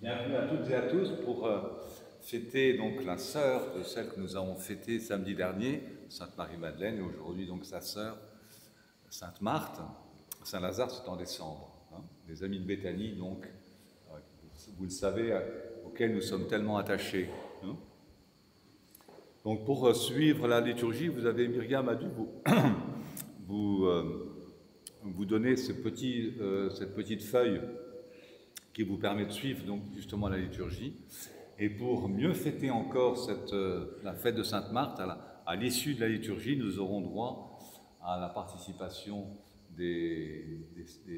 Bienvenue à toutes et à tous pour fêter donc la sœur de celle que nous avons fêtée samedi dernier, Sainte Marie-Madeleine, et aujourd'hui donc sa sœur, Sainte Marthe. Saint-Lazare, c'est en décembre. Les amis de Béthanie, donc, vous le savez, auxquels nous sommes tellement attachés. Donc pour suivre la liturgie, vous avez, Myriam a dû vous donner cette petite feuille qui vous permet de suivre donc justement la liturgie. Et pour mieux fêter encore la fête de Sainte Marthe, à l'issue de la liturgie, nous aurons droit à la participation des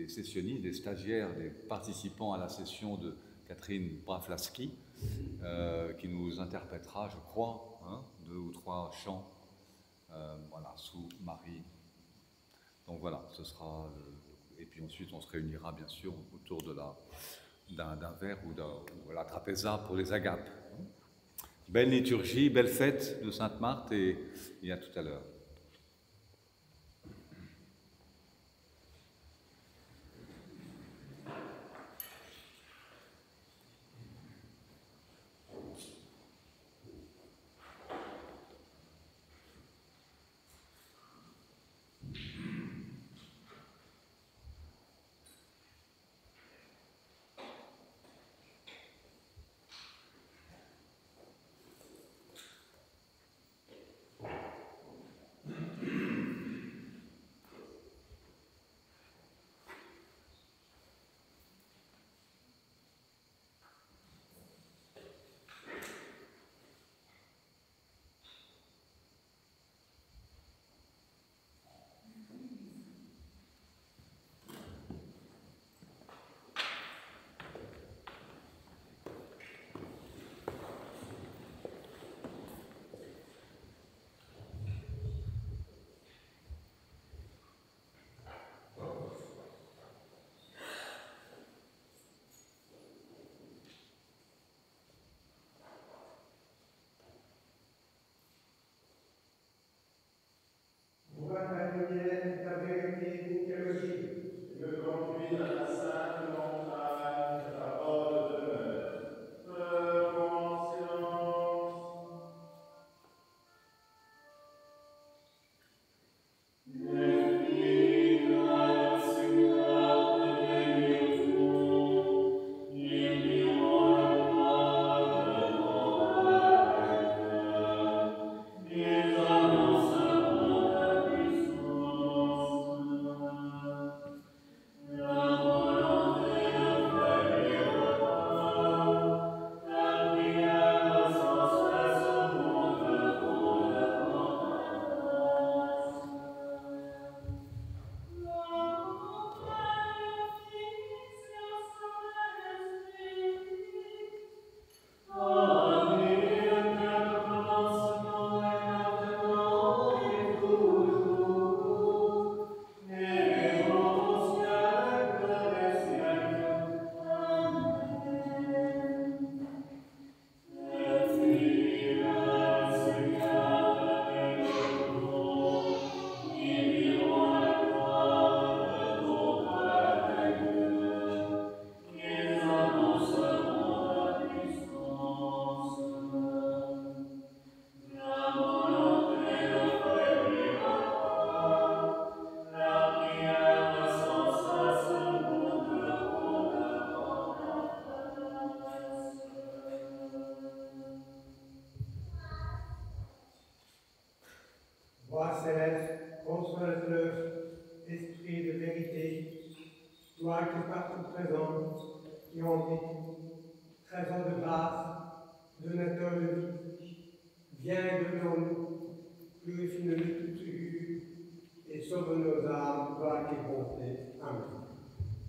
sessionnistes, des stagiaires, des participants à la session de Catherine Braflaski, qui nous interprétera, je crois, 2 ou 3 chants voilà, sous Marie. Donc voilà, ce sera... et puis ensuite, on se réunira bien sûr autour d'un verre ou de la trapéza pour les agapes. Belle liturgie, belle fête de Sainte Marthe et à tout à l'heure. Roi céleste, consolateur, esprit de vérité, toi qui es partout présent, qui en vie, trésor de grâce, donateur de vie, viens et demeure-nous, purifie-nous de toute souillure et sauve nos âmes, toi qui es bonté. Amen.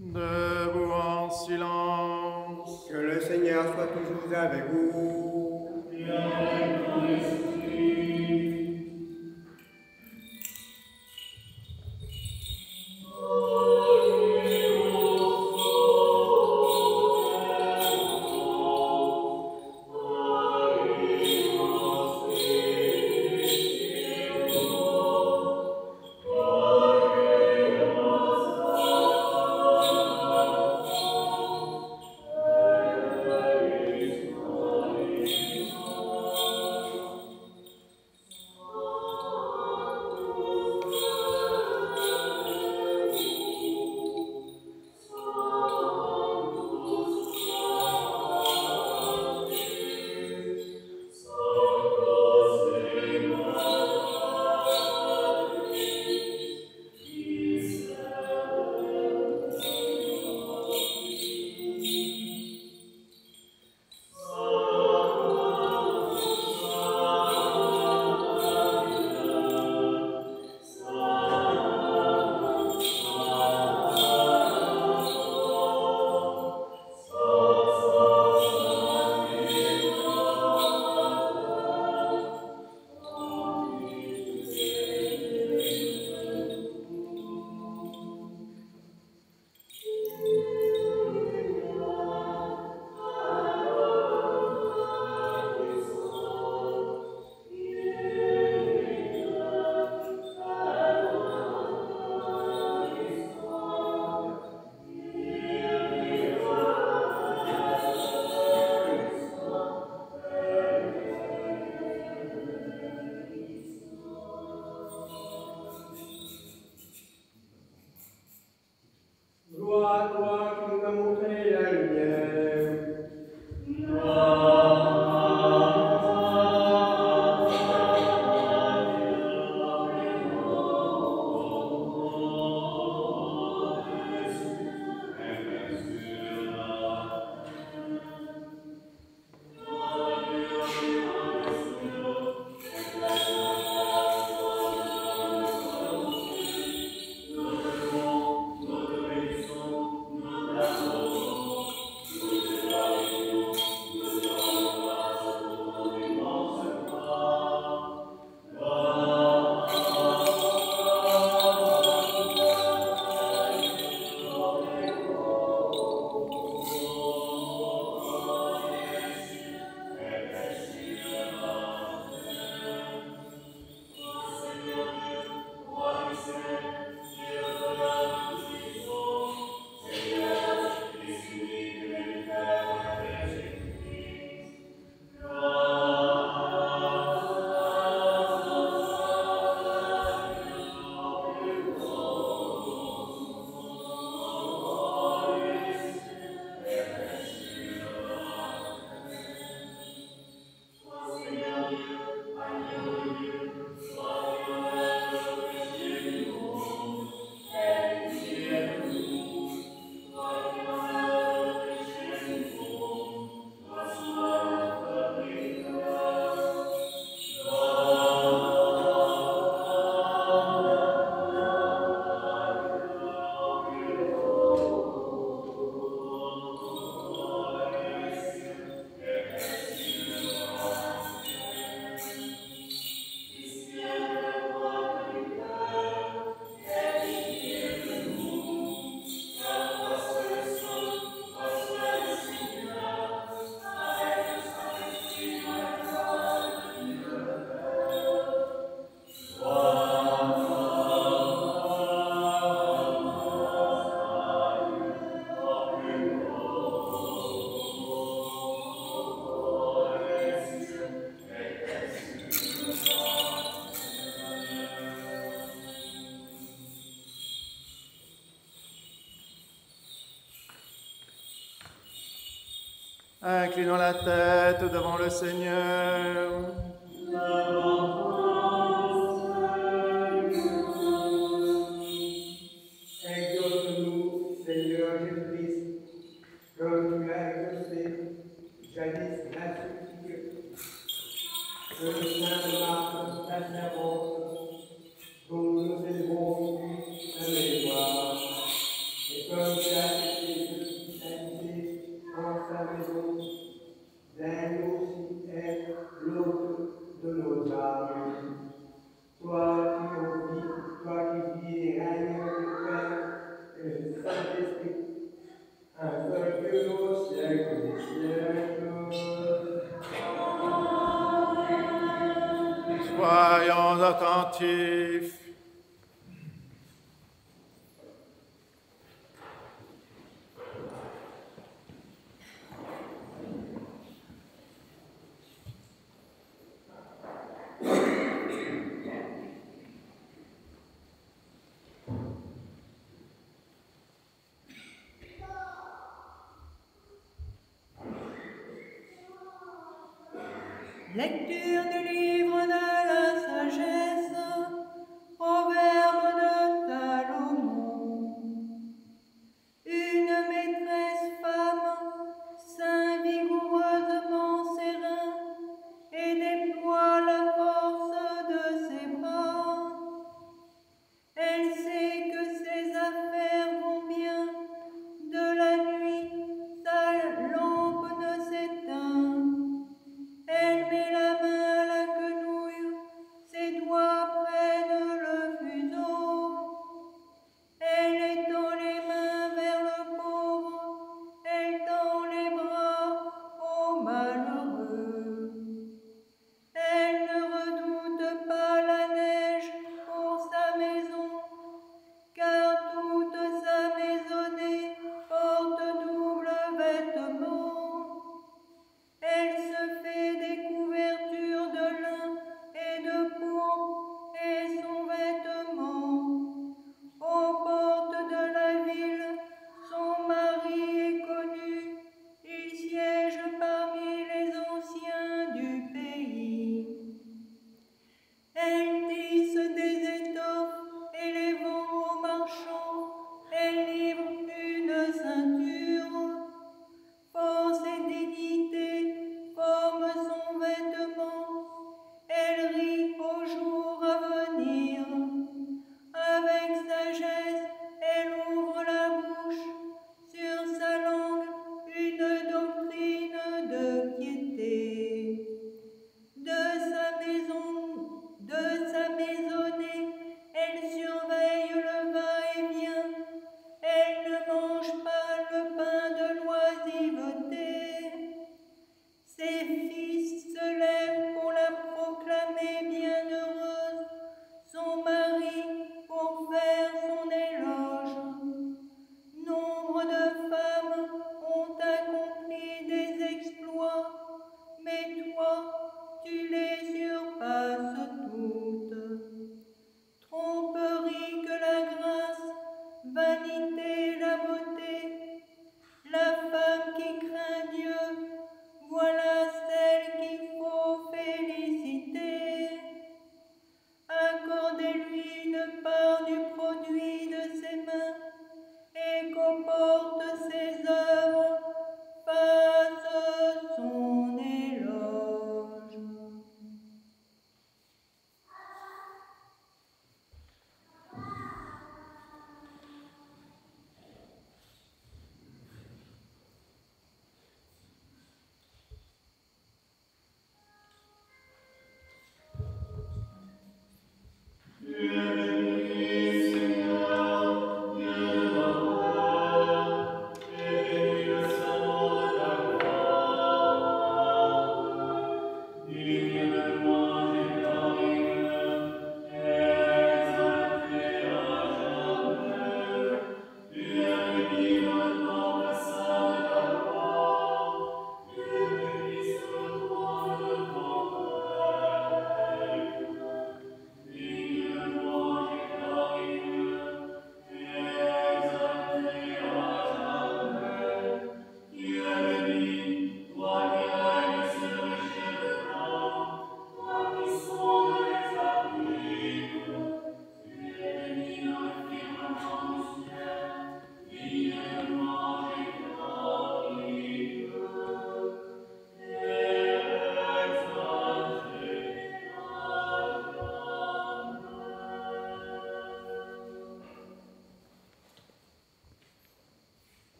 Debout en silence. Que le Seigneur soit toujours avec vous. Et avec ton esprit. Inclinons la tête devant le Seigneur. Exauce-nous, Seigneur Jésus-Christ, comme tu as exaucé jadis la supplique de Sainte Marthe, ta servante, dont nous élevons la mémoire, et comme tu as accepté d'habiter en sa maison, elle aussi est l'hôte de nos âmes. Toi qui vis et règnes avec le Père et le Saint-Esprit, un seul Dieu au siècle des siècles. Soyons attentifs. Lecture du livre de la sagesse, proverbe de Salomon. Une maîtresse femme ceint vigoureusement ses reins et déploie la force de ses bras. Elle sait que ses affaires vont bien, de la nuit sa lampe ne s'éteint. Elle met la main à la quenouille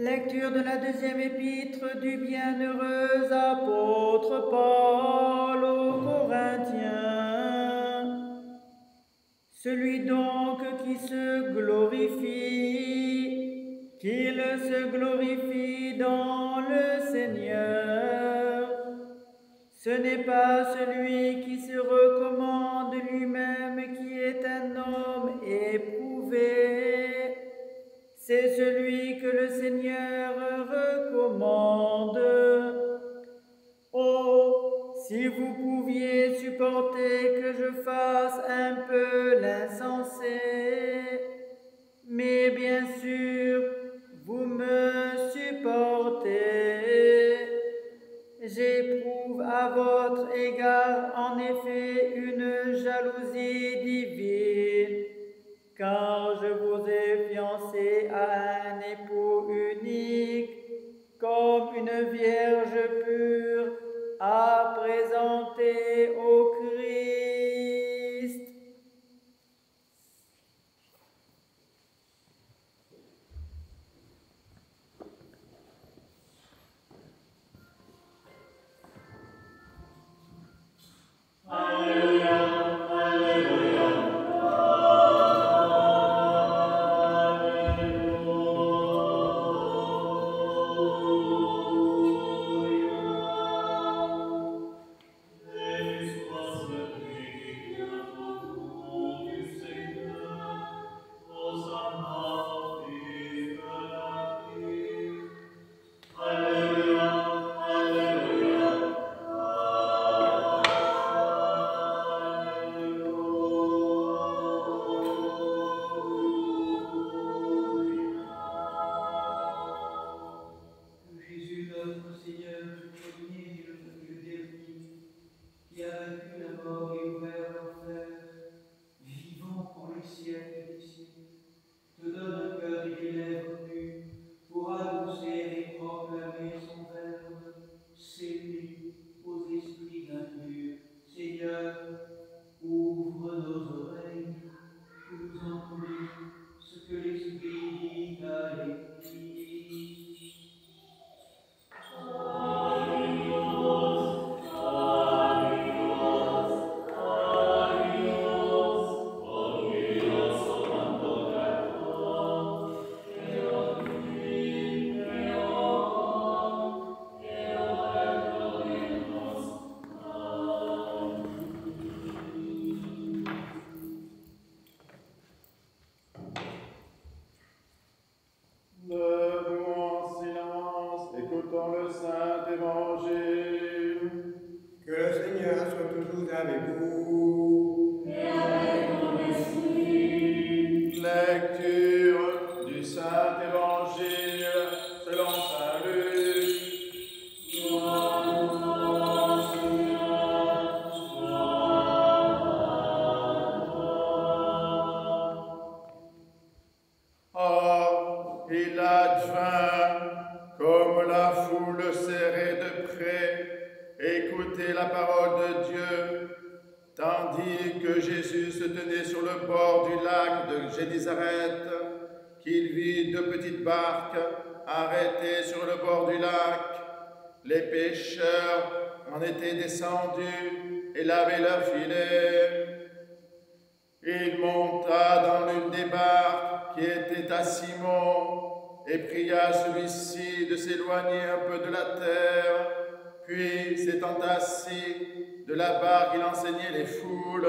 Lecture de la deuxième épître du bienheureux apôtre Paul aux Corinthiens. Celui donc qui se glorifie, qu'il se glorifie dans le Seigneur. Ce n'est pas celui qui se recommande lui-même qui est un homme éprouvé, c'est celui que le Seigneur recommande. Oh, si vous pouviez supporter que je fasse un peu l'insensé, mais bien sûr, vous me supportez. J'éprouve à votre égard en effet une jalousie divine, car je vous ai fiancé à un époux unique, comme une vierge pure à présenter au Christ. Qu'il vit deux petites barques arrêtées sur le bord du lac. Les pêcheurs en étaient descendus et lavaient leurs filets. Il monta dans l'une des barques qui était à Simon et pria à celui-ci de s'éloigner un peu de la terre. Puis, s'étant assis de la barque, il enseignait les foules.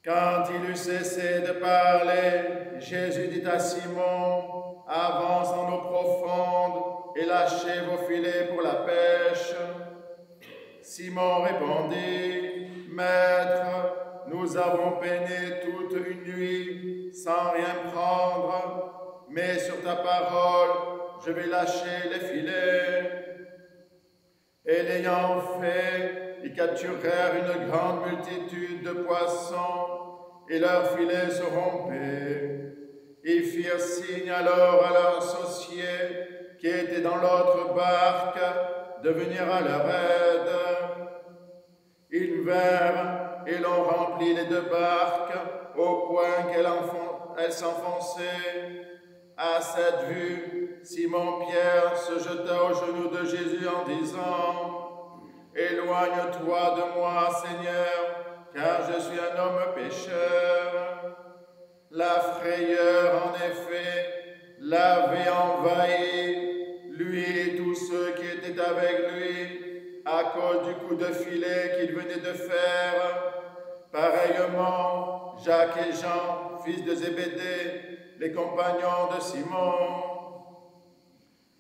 Quand il eut cessé de parler, Jésus dit à Simon, « Avance en eau profonde et lâchez vos filets pour la pêche. » Simon répondit, « Maître, nous avons peiné toute une nuit sans rien prendre, mais sur ta parole, je vais lâcher les filets. » Et l'ayant fait, ils capturèrent une grande multitude de poissons, et leurs filets se rompaient. Ils firent signe alors à leurs associés qui étaient dans l'autre barque de venir à leur aide. Ils vinrent et l'ont rempli les deux barques au point qu'elles s'enfonçaient. À cette vue, Simon-Pierre se jeta aux genoux de Jésus en disant, « Éloigne-toi de moi, Seigneur, car je suis un homme pécheur. » La frayeur, en effet, l'avait envahi, lui et tous ceux qui étaient avec lui, à cause du coup de filet qu'il venait de faire. Pareillement, Jacques et Jean, fils de Zébédée, les compagnons de Simon.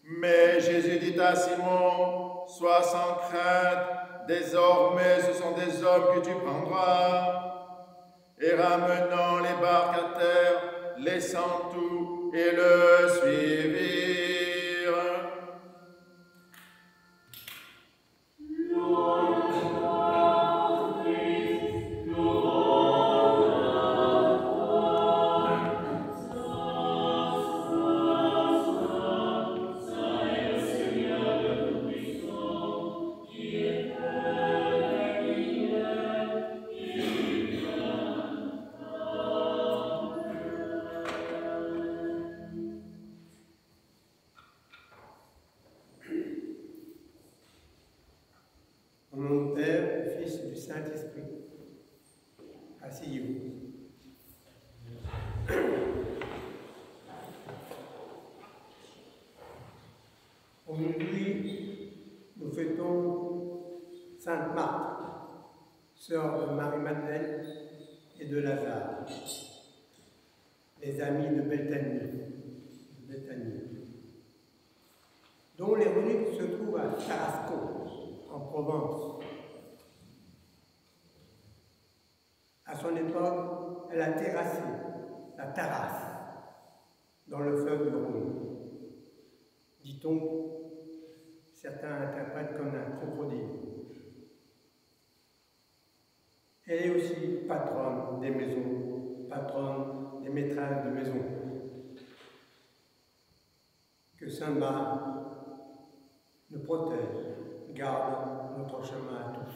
Mais Jésus dit à Simon, « Sois sans crainte, désormais ce sont des hommes que tu prendras. » Et ramenant les barques à terre, laissant tout, et le suivirent. Au nom du Père, du Fils et du Saint-Esprit. Asseyez-vous. Aujourd'hui, nous fêtons Sainte Marthe, sœur de Marie-Madeleine et de Lazare, les amis de Béthanie, dont les reliques se trouvent à Tarascon, en Provence. À son époque, elle a terrassé la Tarasse dans le fleuve du Rhône. Dit-on, certains interprètent comme un crocodile. Elle est aussi patronne des maisons, patronne des maîtresses de maison. Que Saint Marc nous protège, garde notre chemin à tous.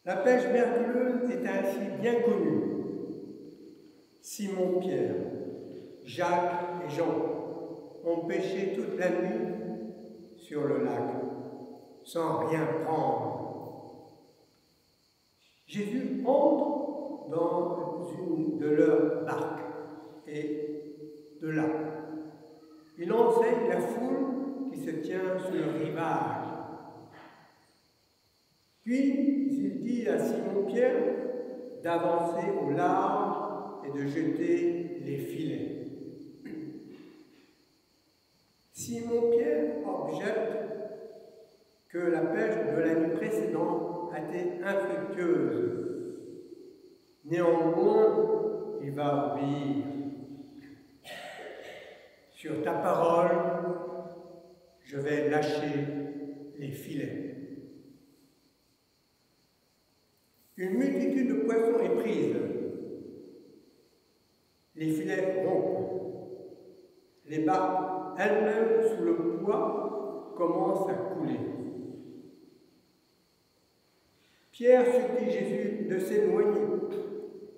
La pêche miraculeuse est ainsi bien connue. Simon-Pierre, Jacques et Jean ont pêché toute la nuit sur le lac, sans rien prendre. Jésus entre dans une de leurs barques et de là, il enseigne la foule qui se tient sur le rivage. Puis il dit à Simon-Pierre d'avancer au large et de jeter les filets. Simon-Pierre objecte que la pêche de la nuit précédente a été infructueuse. Néanmoins, il va obéir. Sur ta parole, je vais lâcher les filets. Une multitude de poissons est prise. Les filets rompent. Les barques elles-mêmes, sous le poids, commencent à couler. Pierre supplie Jésus de s'éloigner,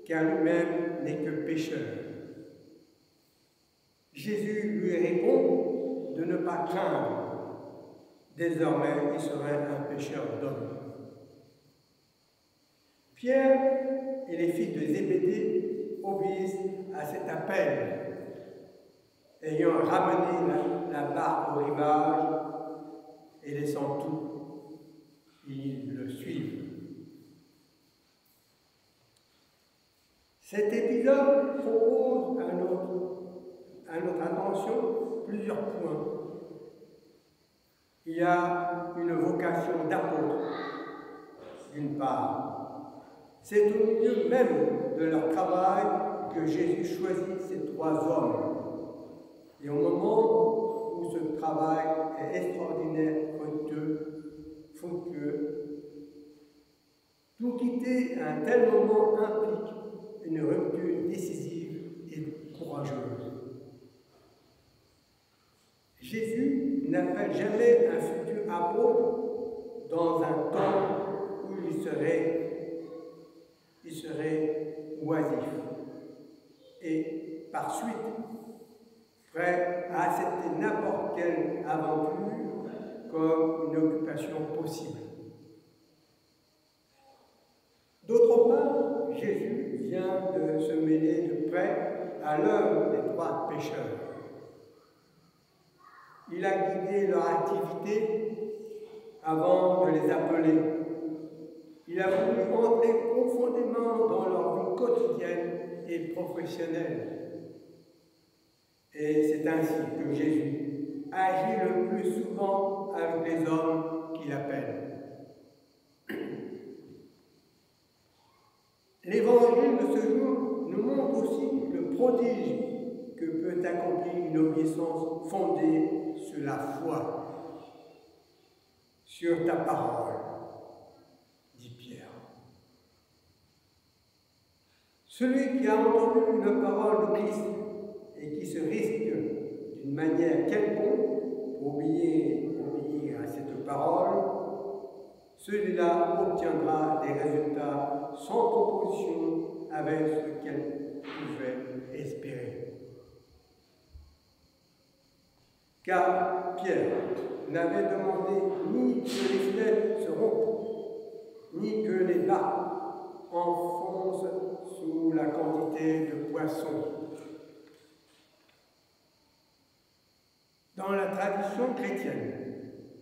car lui-même n'est que pécheur. Jésus lui répond de ne pas craindre. Désormais, il serait un pécheur d'hommes. Pierre et les filles de Zébédée obéissent à cet appel. Ayant ramené la barque au rivage et laissant tout, ils le suivent. Cet épisode propose à notre attention plusieurs points. Il y a une vocation d'apôtre, d'une part. C'est au milieu même de leur travail que Jésus choisit ces trois hommes. Et au moment où ce travail est extraordinaire, fructueux, tout quitter à un tel moment implique une rupture décisive et courageuse. Jésus n'appelle jamais un futur apôtre dans un temps où il serait oisif. et par suite prêt à accepter n'importe quelle aventure comme une occupation possible. D'autre part, Jésus vient de se mêler de près à l'œuvre des trois pécheurs. Il a guidé leur activité avant de les appeler. Il a voulu entrer profondément dans leur vie quotidienne et professionnelle. Et c'est ainsi que Jésus agit le plus souvent avec les hommes qu'il appelle. L'évangile de ce jour nous montre aussi le prodige que peut accomplir une obéissance fondée sur la foi, sur ta parole, dit Pierre. Celui qui a entendu une parole de Christ et qui se risque d'une manière quelconque pour obéir à cette parole, celui-là obtiendra des résultats sans proportion avec ce qu'elle pouvait espérer. Car Pierre n'avait demandé ni que les filets se rompent, ni que les barques enfoncent sous la quantité de poissons. Dans la tradition chrétienne,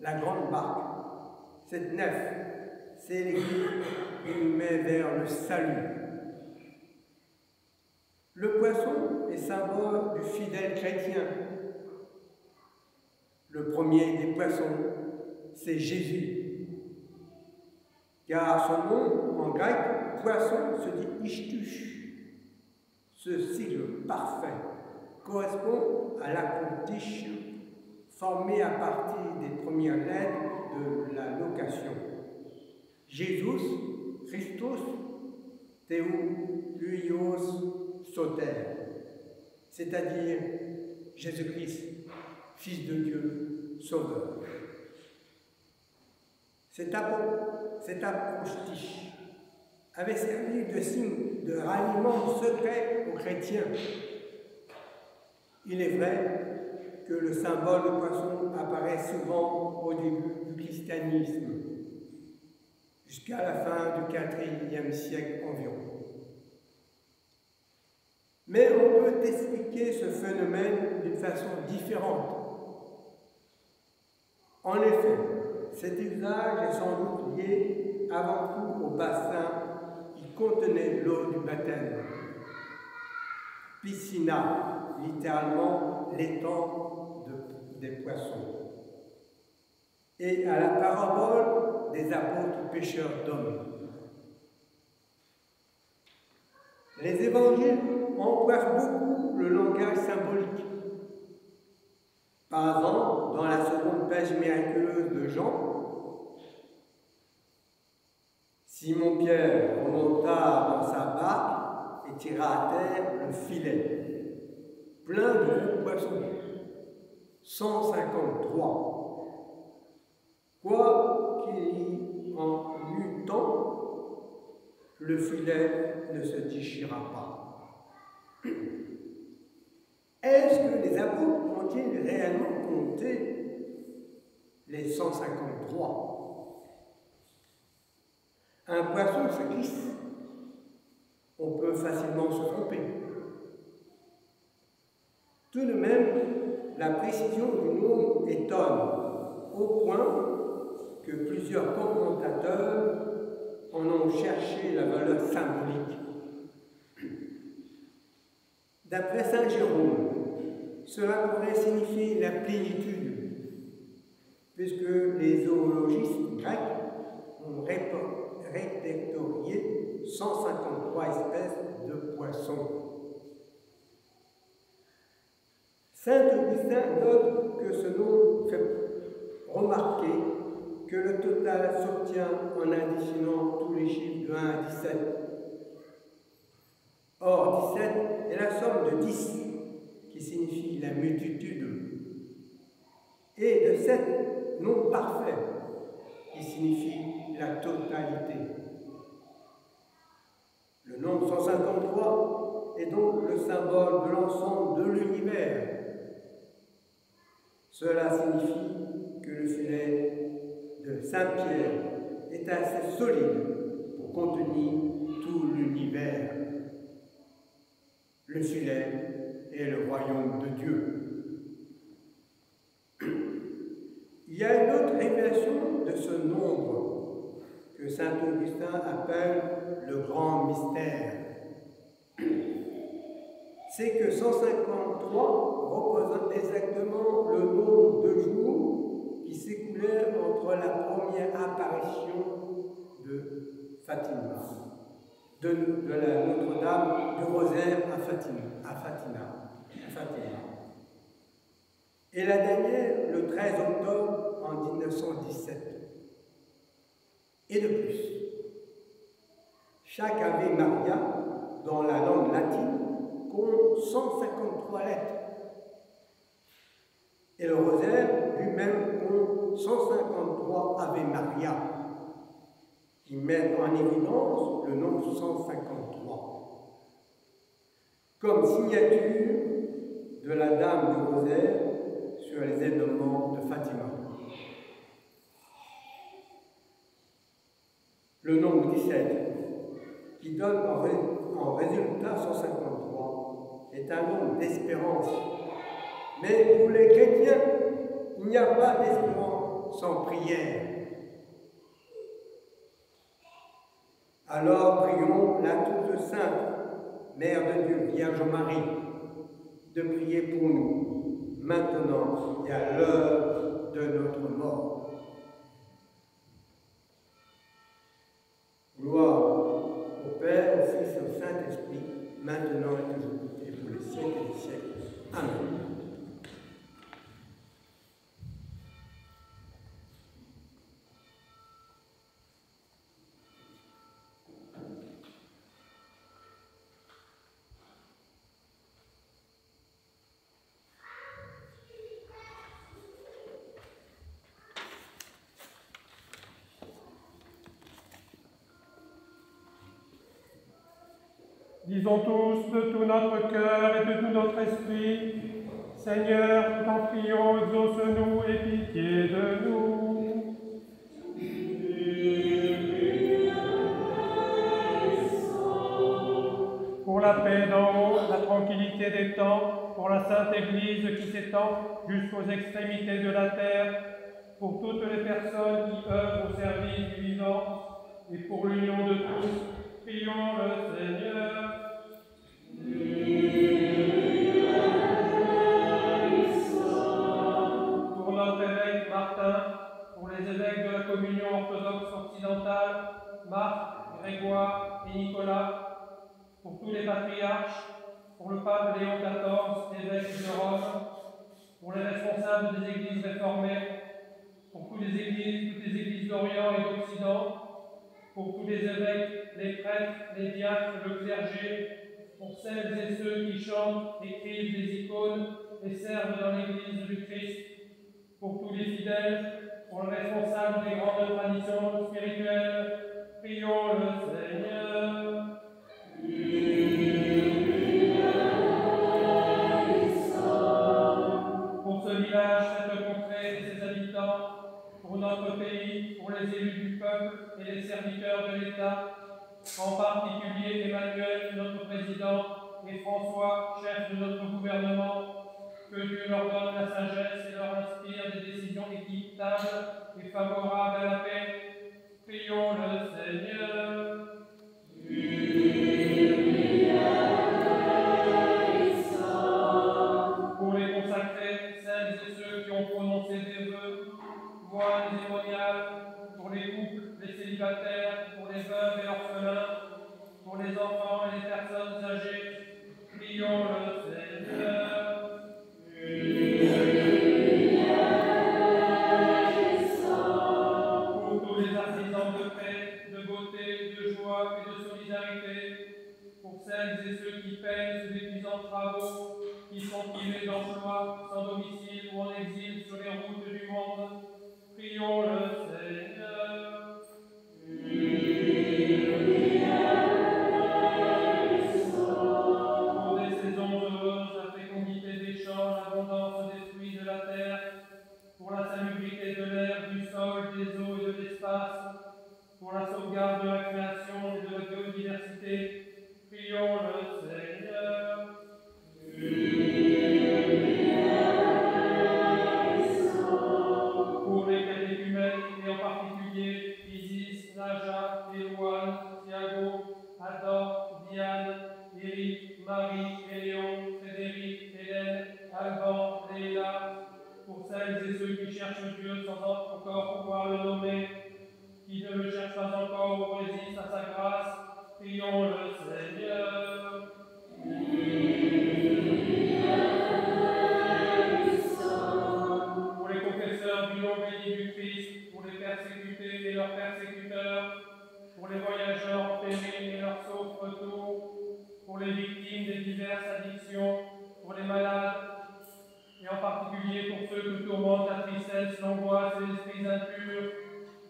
la grande barque, cette nef, c'est l'église qui nous met vers le salut. Le poisson est symbole du fidèle chrétien. Le premier des poissons, c'est Jésus. Car son nom en grec, poisson, se dit ishtush. Ce sigle parfait correspond à l'acrontiche formé à partir des premières lettres de la location. Jésus, Christus, Theou, Huios, Soter, c'est-à-dire Jésus-Christ, Fils de Dieu, Sauveur. Cet apostille avait servi de signe de ralliement secret aux chrétiens. Il est vrai que le symbole de poisson apparaît souvent au début du christianisme, jusqu'à la fin du IVe siècle environ. Mais on peut expliquer ce phénomène d'une façon différente. En effet, cet usage est sans doute lié avant tout au bassin qui contenait l'eau du baptême. Piscina, littéralement l'étang des poissons. Et à la parabole des apôtres pêcheurs d'hommes. Les évangiles embrassent beaucoup le langage symbolique. Par exemple, dans la seconde pêche miraculeuse de Jean, Simon-Pierre remonta dans sa barque et tira à terre le filet, plein de gros poissons, 153. Quoi qu'il y en eût tant, le filet ne se déchira pas. Est-ce que les apôtres ont-ils réellement compté les 153? Un poisson se glisse. On peut facilement se tromper. Tout de même, la précision du nombre étonne, au point que plusieurs commentateurs en ont cherché la valeur symbolique. D'après saint Jérôme, cela pourrait signifier la plénitude, puisque les zoologistes grecs ont répertorié 153 espèces de poissons. Saint Augustin note que ce nombre fait remarquer que le total s'obtient en additionnant tous les chiffres de 1 à 17. Or, 17 est la somme de 10, qui signifie la multitude, et de 7 non parfaits, qui signifie la totalité. Le nombre 153 est donc le symbole de l'ensemble de l'univers. Cela signifie que le filet de Saint-Pierre est assez solide pour contenir tout l'univers. Le filet est le royaume de Dieu. Il y a une autre révélation de ce nombre que saint Augustin appelle le grand mystère. C'est que 153 représente exactement le nombre de jours qui s'écoulèrent entre la première apparition de Fatima, de la Notre-Dame du Rosaire à Fatima. Et la dernière, le 13 octobre en 1917. Et de plus, chaque Ave Maria, dans la langue latine, compte 153 lettres. Et le rosaire lui-même compte 153 Ave Maria, qui mettent en évidence le nombre 153. Comme signature de la Dame du Rosaire sur les événements de Fatima. Le nombre 17, qui donne en résultat 153, est un nombre d'espérance. Mais pour les chrétiens, il n'y a pas d'espérance sans prière. Alors prions la toute sainte, Mère de Dieu, Vierge Marie, de prier pour nous, maintenant et à l'heure de notre mort. Gloire au Père, au Fils et au Saint-Esprit, maintenant et toujours, et pour les siècles des siècles. Amen. Disons tous de tout notre cœur et de tout notre esprit, Seigneur, t'en prions, exauce-nous et pitié de nous. Pour la paix d'en haut, la tranquillité des temps, pour la Sainte Église qui s'étend jusqu'aux extrémités de la terre, pour toutes les personnes qui œuvrent au service du vivant, et pour l'union de tous, prions le Seigneur. Pour notre évêque Martin, pour les évêques de la communion orthodoxe occidentale, Marc, Grégoire et Nicolas, pour tous les patriarches, pour le pape Léon XIV, évêque de Rome, pour les responsables des églises réformées, pour toutes les églises d'Orient et d'Occident, pour tous les évêques, les prêtres, les diacres, le clergé, pour celles et ceux qui chantent, écrivent des icônes et servent dans l'Église du Christ, pour tous les fidèles, pour le responsable des grandes traditions spirituelles, prions le Seigneur. Pour ce village, cette contrée et ses habitants, pour notre pays, pour les élus du peuple et les serviteurs de l'État, en particulier Emmanuel, notre président, et François, chef de notre gouvernement, que Dieu leur donne la sagesse et leur inspire des décisions équitables et favorables à la paix. Prions le Seigneur. Pour les consacrés, celles et ceux qui ont prononcé des vœux, voix matrimoniales, pour les couples, les célibataires, pour les veuves et orphelins, pour les enfants et les personnes âgées, prions le Seigneur. Pour tous les artisans de paix, de beauté, de joie et de solidarité, pour celles et ceux qui peinent sous d'épuisants travaux, qui sont privés d'emploi, sans domicile ou en exil sur les routes du monde, prions le Seigneur. celles et ceux qui cherchent Dieu sans encore pouvoir le nommer, qui ne le cherchent pas encore ou résistent à sa grâce, prions le Seigneur. Pour les confesseurs du nom béni du Christ, pour les persécutés et leurs persécuteurs, pour les voyageurs en péril et leurs sauf retour, pour les victimes des diverses addictions, pour les malades, et en particulier pour ceux que tourmentent la tristesse, l'angoisse et les esprits impurs,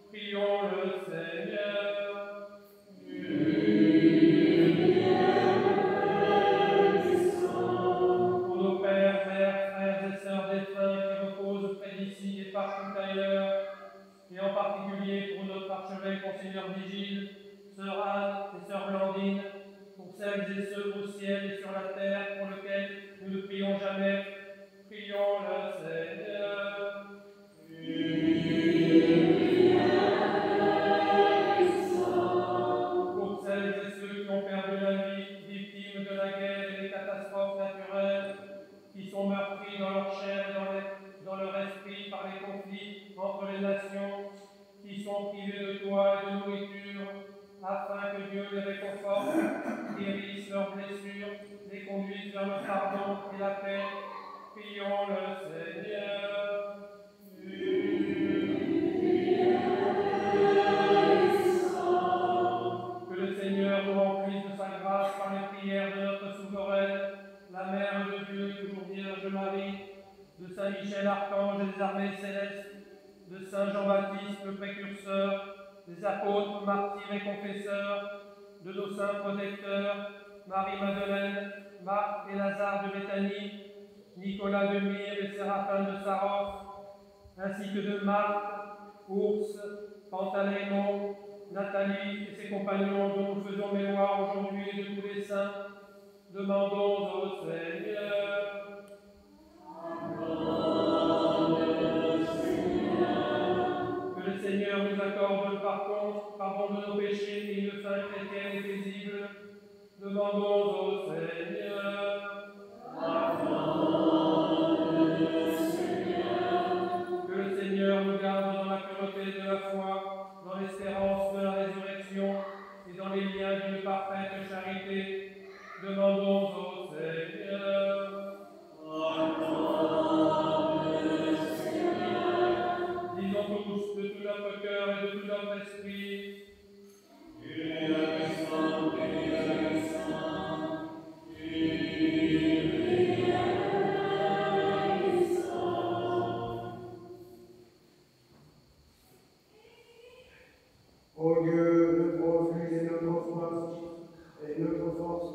prions le Seigneur. Pour nos pères, mères, frères et sœurs défunts qui reposent près d'ici et partout ailleurs, et en particulier pour notre archevêque, Monseigneur Vigile, sœur Anne et sœur Blandine, pour celles et ceux au ciel et sur la terre pour lesquels nous ne prions jamais, prions le Seigneur. Pour celles et ceux qui ont perdu la vie, victimes de la guerre et des catastrophes naturelles, qui sont meurtris dans leur chair et dans leur esprit par les conflits entre les nations, qui sont privés de toit et de nourriture, afin que Dieu les réconforte, guérisse leurs blessures, les conduise vers le pardon et la paix. Prions le Seigneur. Que le Seigneur nous remplisse de sa grâce par les prières de notre souveraine, la Mère de Dieu et toujours Vierge Marie, de Saint Michel Archange et des armées célestes, de Saint Jean-Baptiste le précurseur, des apôtres, martyrs et confesseurs, de nos saints protecteurs, Marie-Madeleine, Marc et Lazare de Béthanie, Nicolas de Myre et Séraphin de Sarov, ainsi que de Marthe, Ours, Pantalémon, Nathalie et ses compagnons dont nous faisons mémoire aujourd'hui et de tous les saints, demandons au Seigneur. Que le Seigneur nous accorde le pardon de nos péchés et une fin chrétienne et paisible. Demandons au Seigneur. Que le Seigneur nous garde dans la pureté de la foi, dans l'espérance de la résurrection et dans les liens d'une parfaite charité. Demandons au Seigneur. Disons tous de tout notre cœur et de tout notre esprit. Ô Dieu, le refuge de notre foi et notre force,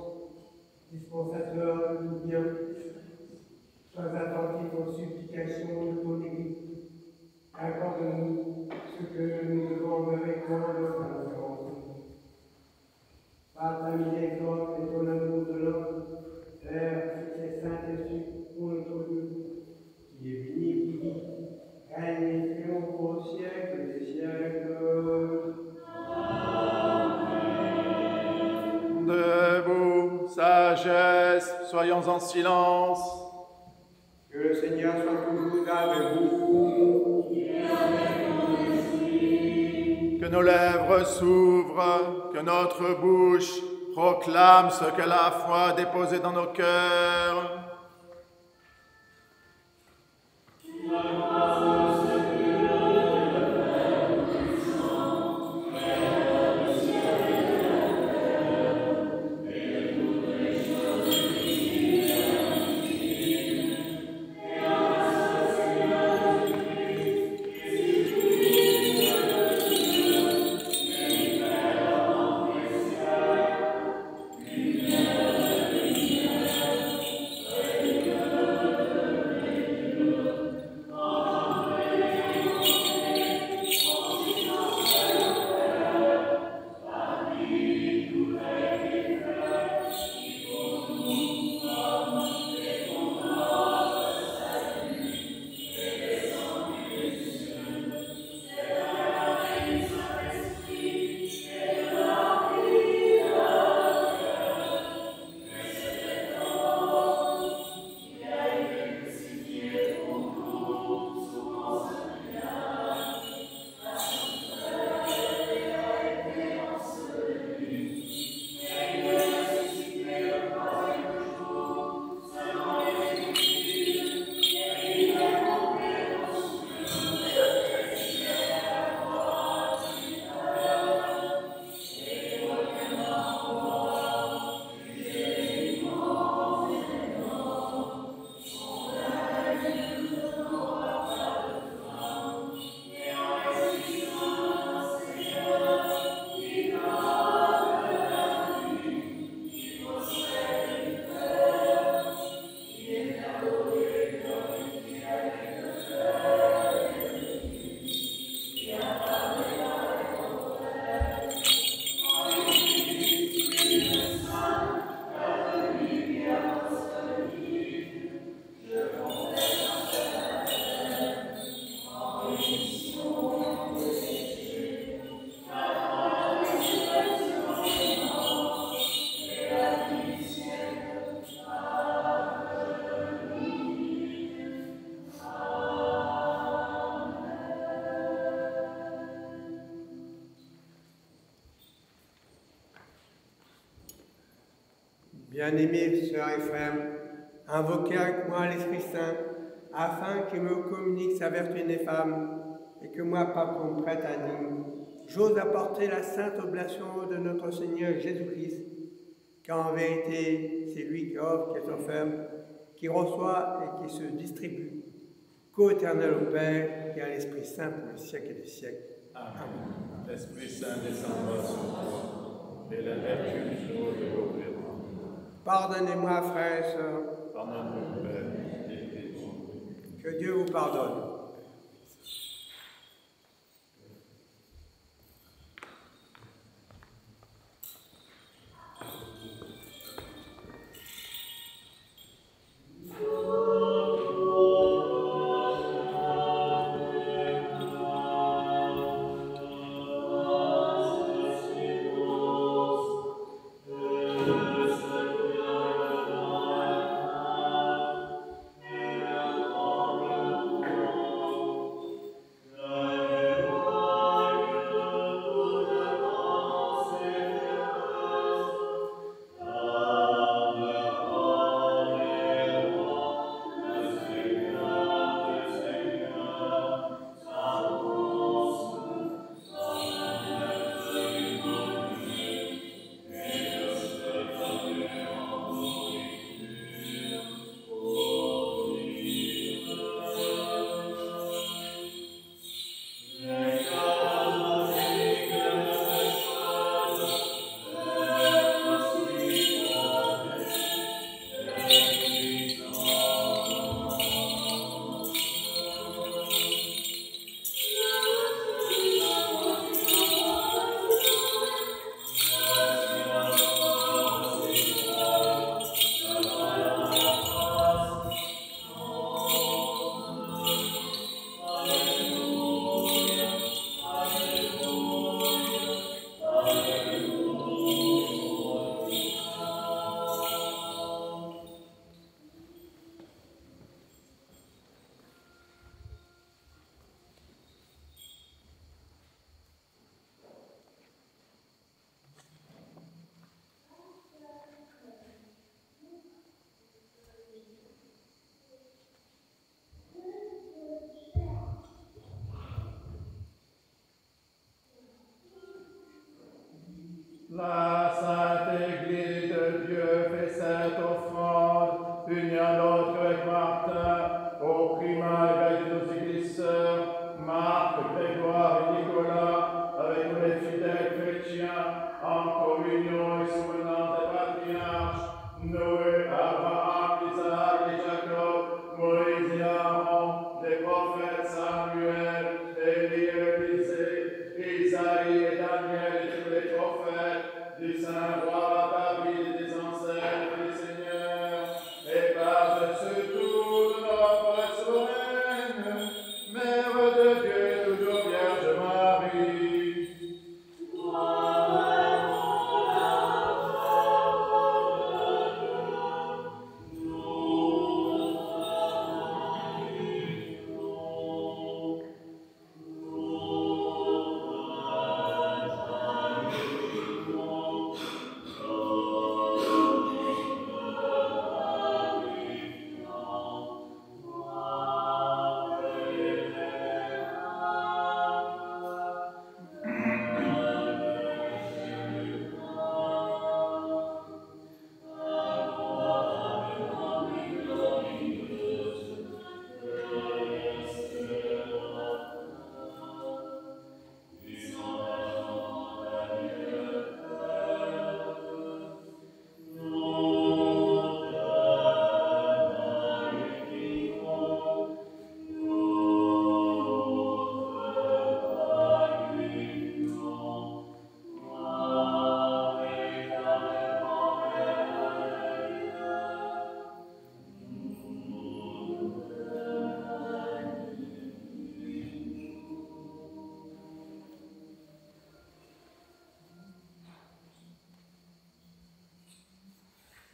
dispensateur de tout bien, sois attentif aux supplications de ton Église. Accorde-nous ce que nous devons avec toi de confiance. Par ta miséricorde et ton amour de l'homme, Père, Fils et Saint-Esprit, pour notre Dieu, qui est béni, qui vit, règne et triomphe au siècle des siècles. Debout, sagesse, soyons en silence. Que le Seigneur soit toujours avec vous. Que nos lèvres s'ouvrent, que notre bouche proclame ce que la foi a déposé dans nos cœurs. Bien-aimés sœurs et frères, invoquez avec moi l'Esprit Saint, afin qu'il me communique sa vertu ineffable, et que moi, pape comme prêtre indigne, j'ose apporter la sainte oblation de notre Seigneur Jésus-Christ, car en vérité, c'est lui qui offre, qui est offert, qui reçoit et qui se distribue. Qu'au éternel au Père et à l'Esprit Saint pour le siècle des siècles. Amen. L'Esprit Saint descendra sur toi, et la vertu du Lord te couvrira. Pardonnez-moi, frères et sœurs. Pardonne-nous, Père, et tes Que Dieu vous pardonne. La Sainte Église de Dieu fait cette offrande, unie à l'autre avec Martin, au primat et nos églises sœurs, Marc, Grégoire et Nicolas, avec tous les fidèles chrétiens, en communion et souvenant des patriarches, Noé, Abraham, Isaac et Jacob, Moïse et Aaron, les prophètes Samuel, Élie et Élisée, Isaïe et Daniel et tous les prophètes, du Saint Roi David et des ancêtres du Seigneur, et par-dessus tout notre souveraine, Mère de Dieu, toujours Vierge Marie.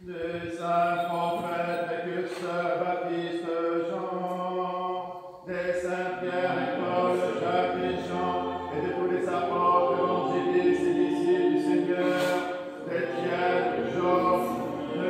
Des saints prophètes précurseurs Baptiste Jean, des saints Pierre et Paul, Jacques et Jean, et de tous les apôtres, évangélistes et disciples du Seigneur, d'Étienne, Job, de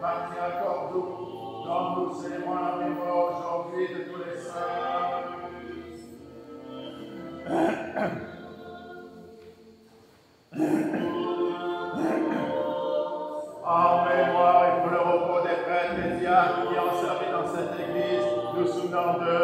martyr à Cordoue, dont nous célébrons la mémoire aujourd'hui de tous les saints. En mémoire et pour le repos des prêtres et diacres qui ont servi dans cette église, nous souvenons de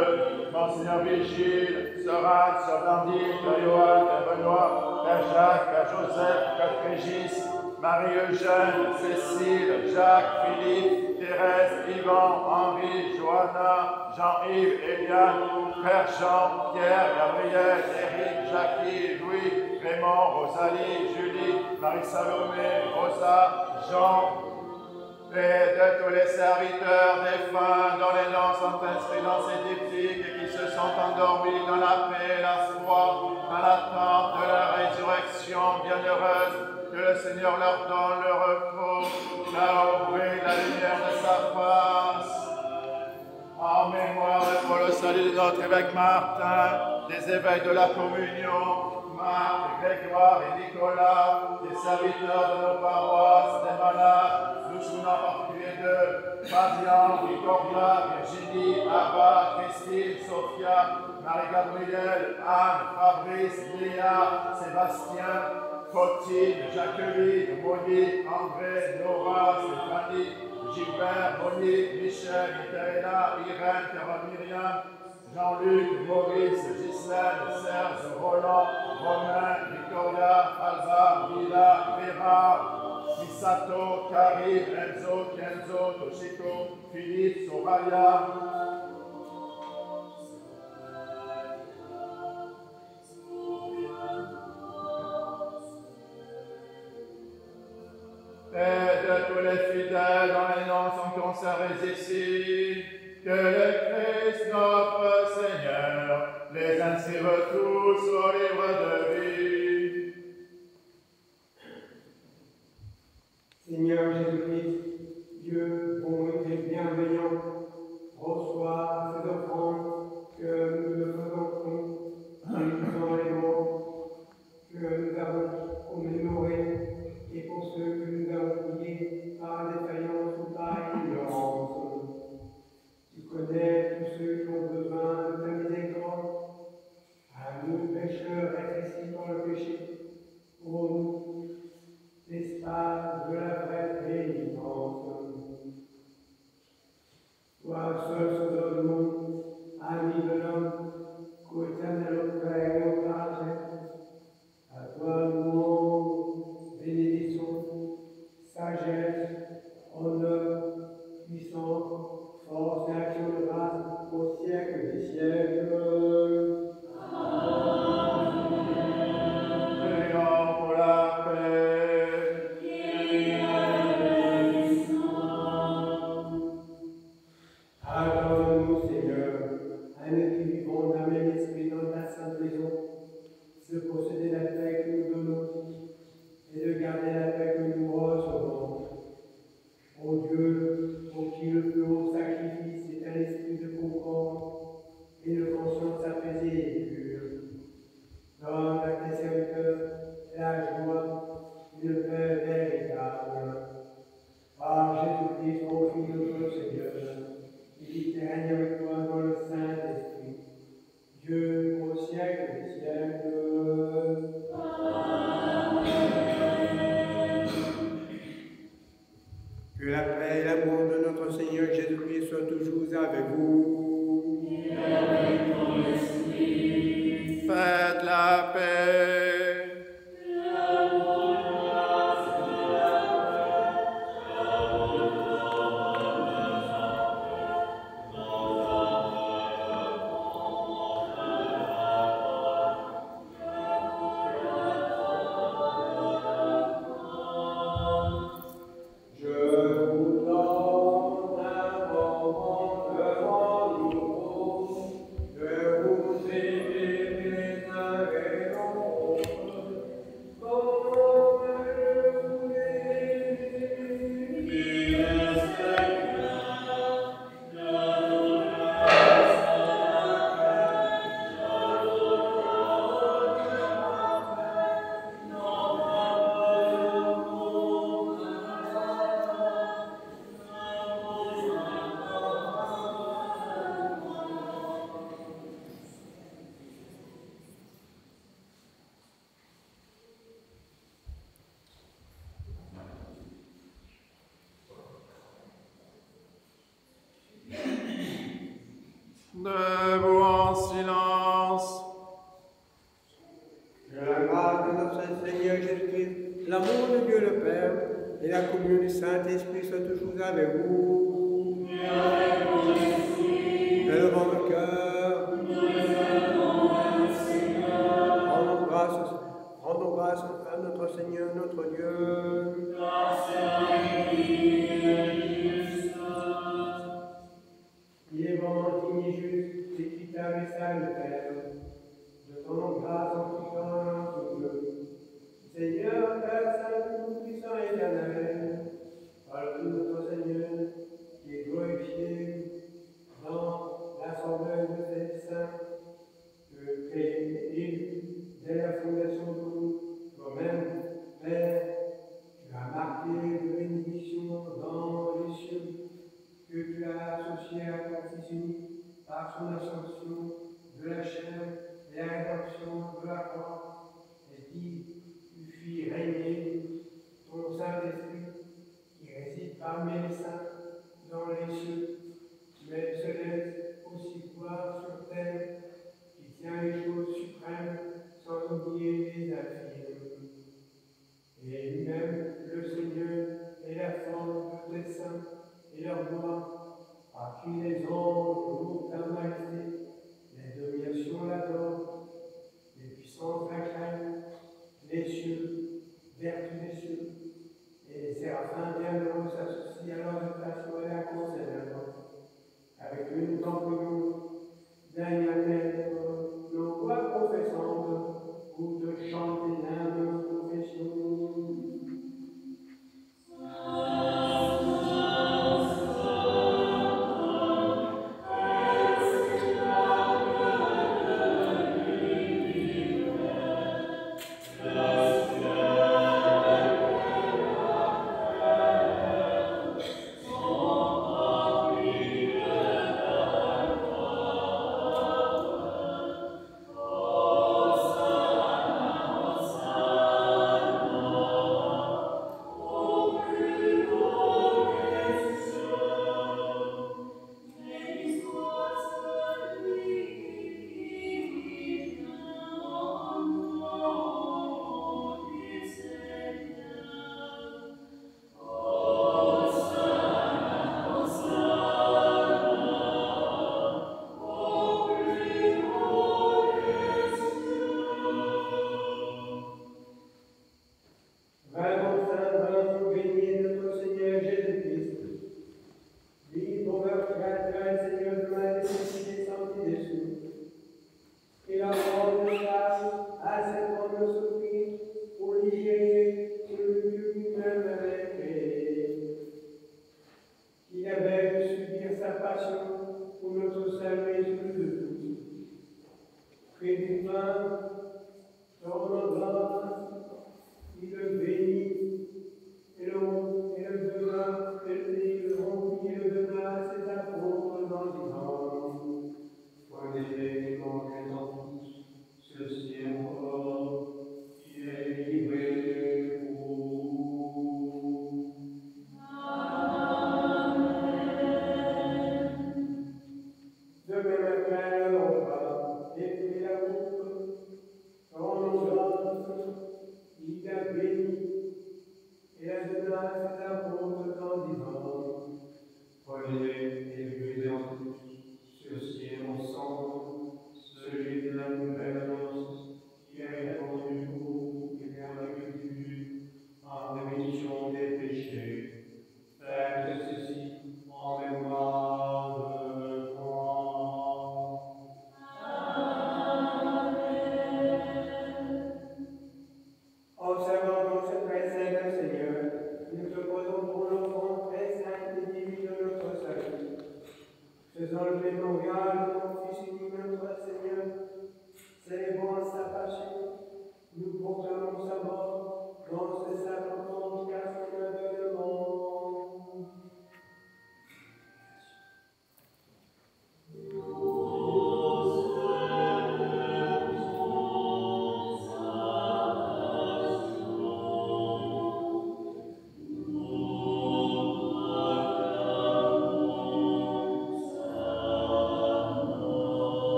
Monseigneur Vigile, Sœur Anne, Sœur Blandine, Père Johan, Père Benoît, Père Jacques, Père Joseph, Père Régis, Marie-Eugène, Cécile, Jacques, Philippe, Thérèse, Yvan, Henri, Johanna, Jean-Yves, Eliane, Père Jean, Pierre, Gabriel, Éric, Jackie, Louis, Raymond, Rosalie, Julie, Marie-Salomé, Rosa, Jean, et de tous les serviteurs défunts dont les noms sont inscrits dans ces diptyques et qui se sont endormis dans la paix et la foi, dans l'attente de la résurrection bienheureuse, que le Seigneur leur donne le repos, là où brille la lumière de sa face. En mémoire et pour le salut de notre évêque Martin, des évêques de la communion, Marc, Grégoire et Nicolas, des serviteurs de nos paroisses, des malades, nous souvenons en particulier de Fabian, Victoria, Virginie, Abba, Christine, Sophia, Marie-Gabrielle, Anne, Fabrice, Léa, Sébastien, Fautine, Jacqueline, Monique, André, Nora, Stéphanie, Gilbert, Monique, Michel, Michaela, Irène, Carole Myriam, Jean-Luc, Maurice, Ghislaine, Serge, Roland, Romain, Victoria, Alba, Mila, Vera, Misato, Karim, Enzo, Kenzo, Toshiko, Philippe, Soraya. Et de tous les fidèles dont les noms sont conservés ici, que le Christ notre Seigneur les inscrive tous au livre de vie. Seigneur Jésus-Christ, Dieu bon et bienveillant, reçois ces offrandes que nous te présentons en lisant les mots que nous avons commémorés et pour ceux que nous avons priés par défaillance ou par ignorance. Tu connais tous ceux qui ont besoin de ta miséricorde. À nous, pécheurs rétrécis par le péché, pour nous, l'espace de la vraie pénitence. Toi seul sauveur du monde, ami de l'homme, qu'éternel au Père et au Père, à toi nous bénédiction, sagesse, honneur, puissance, force et action de grâce au siècle des siècles. Prions pour la paix. Accorde-nous, Seigneur, à nous qui vivons d'un même esprit dans ta sainte maison, de posséder la paix que nous donnons et de garder la paix que nous recevons. Ô Dieu, pour qui le plus haut sacrifice est un esprit de concorde et une conscience apaisée et pure, donne à tes serviteurs la joie d'une paix véritable. Par Jésus-Christ, ton Fils, notre Seigneur, qui règne avec toi dans le Saint-Esprit, Dieu au siècle des siècles. Que la paix et l'amour de notre Seigneur Jésus-Christ soient toujours avec vous. Faites la paix. Je vous ai communion du Saint-Esprit soit toujours avec vous. Élevons le cœur. Rendons grâce à notre Seigneur, notre Dieu. Il est vraiment digne et juste, équitable et salutaire. Je t'en rends grâce en priant notre Dieu. Seigneur, Père Saint, tout-puissant et éternel, par le notre Seigneur, qui est glorifié dans l'assemblée de tes saints, que tu es élu dès la fondation de nous, toi-même, Père, tu as marqué de bénédiction dans les cieux, que tu as associé à ton Fils unique par son ascension de la chair et la rédemption de la croix, et qui tu fis régner ton Saint-Esprit, qui réside parmi les saints dans les cieux, mais se laisse aussi voir sur terre, qui tient les choses suprêmes sans oublier les infimes. Et lui-même, le Seigneur, est la forme de tes saints et leur gloire, par qui les anges louent ta majesté, les dominations l'adorent, les puissances l'acclament, les cieux, vertus des cieux, et les séraphins bienheureux s'associent à l'orientation et la consécration. Avec lui, nous t'en prions, daigne admettre nos voix confessantes ou de chanter l'hymne de confession.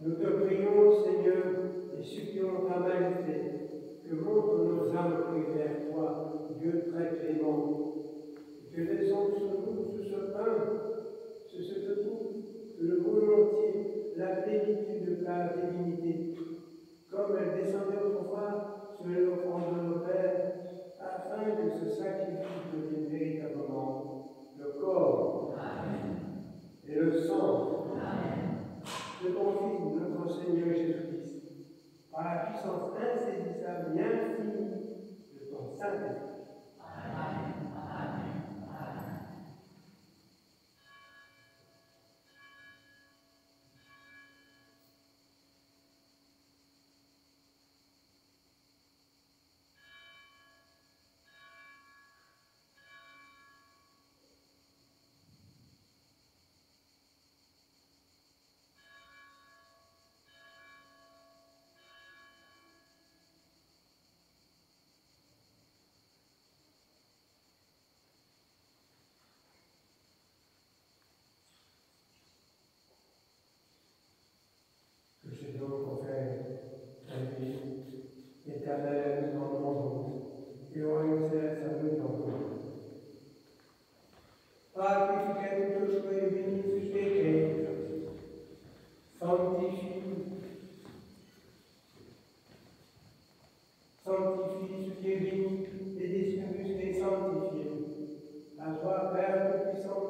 Nous te prions, Seigneur, et supplions ta majesté, que montrent nos âmes prises vers toi, Dieu très clément, et que laissons sur nous, sous ce pain, ce se trouve, que le monde entier, la plénitude de ta divinité, comme elle descendait autrefois sur les offrandes de nos pères, afin que ce sacrifice devienne véritablement le corps et le sang de ton Fils, notre Seigneur Jésus-Christ, par la puissance insaisissable et infinie de ton Saint-Esprit. Que ces dons qu'on fait un vie éternelle dans le monde et au royaume céleste à nous dans le monde. Père purificateur, soyez béni, fût péché, sanctifie ce qui est béni, et distribue ce qui est sanctifié. À toi, Père Tout-Puissant,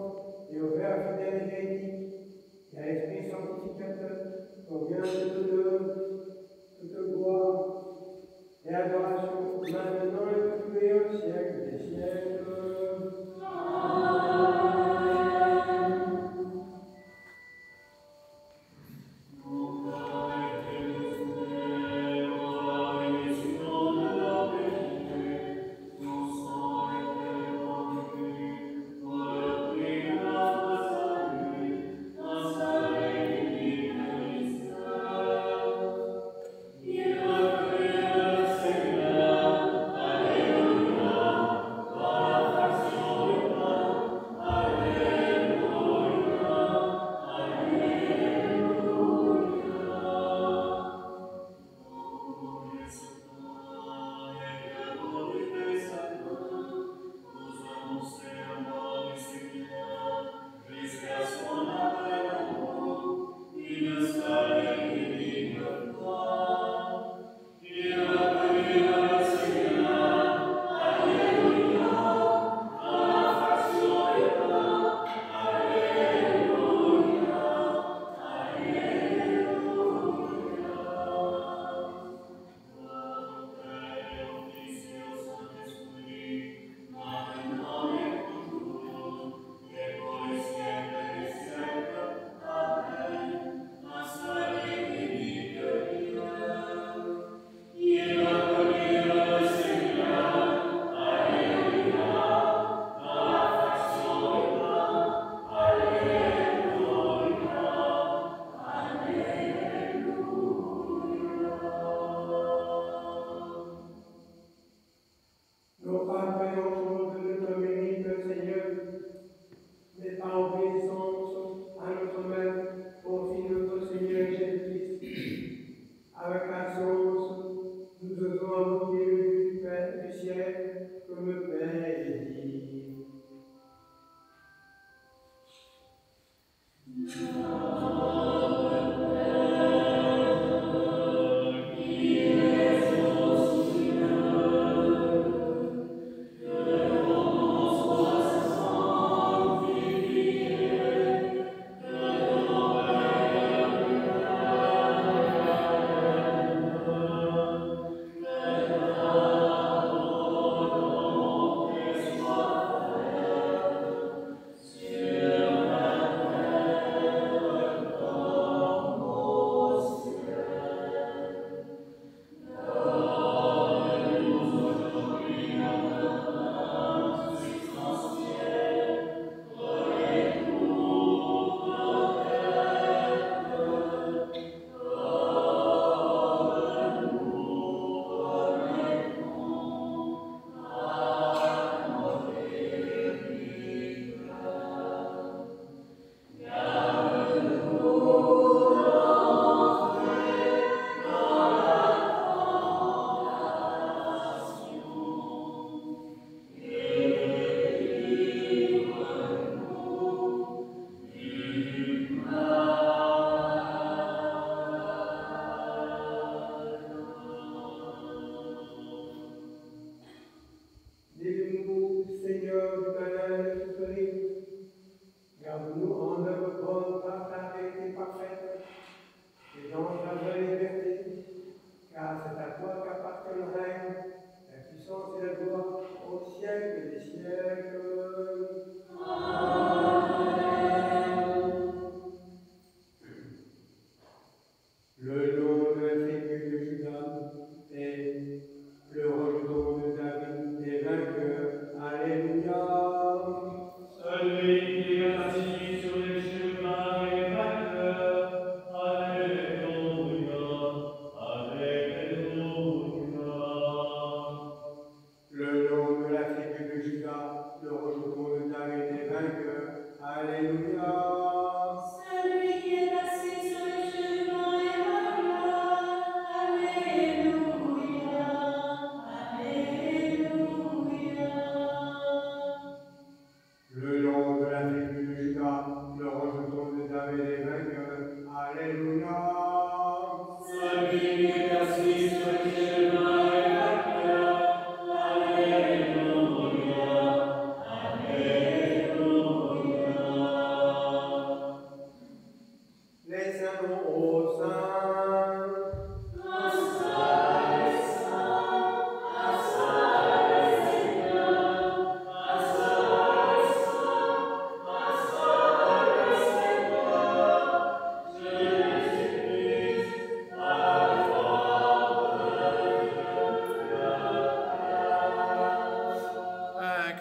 et au Père fidèle et véridique, et à l'Esprit sanctificateur, convient de toute œuvre, toute gloire et adoration, maintenant et pour tous les siècles des siècles. Seigneur, Alléluia, par la passion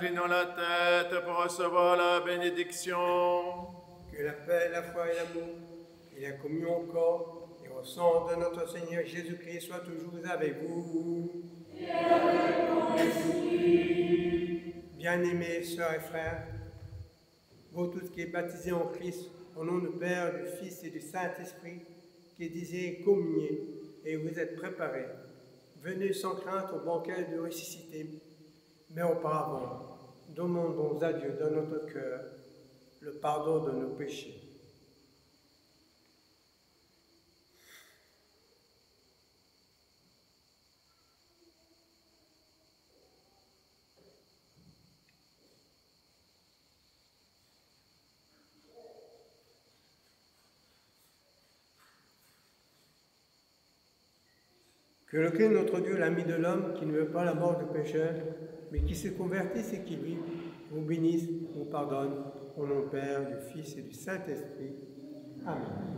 inclinons la tête pour recevoir la bénédiction. Que la paix, la foi et l'amour et la communion au corps et au sang de notre Seigneur Jésus-Christ soient toujours avec vous. Et avec ton esprit. Bien-aimés sœurs et frères, vous tous qui êtes baptisés en Christ, au nom du Père, du Fils et du Saint-Esprit, qui désirez communier et vous êtes préparés, venez sans crainte au banquet du ressuscité. Mais auparavant, demandons à Dieu dans notre cœur le pardon de nos péchés. Que le Christ, notre Dieu, l'ami de l'homme, qui ne veut pas la mort du pécheur, mais qui se convertisse et qui vit, vous bénisse, vous pardonne, au nom du Père, du Fils et du Saint-Esprit. Amen.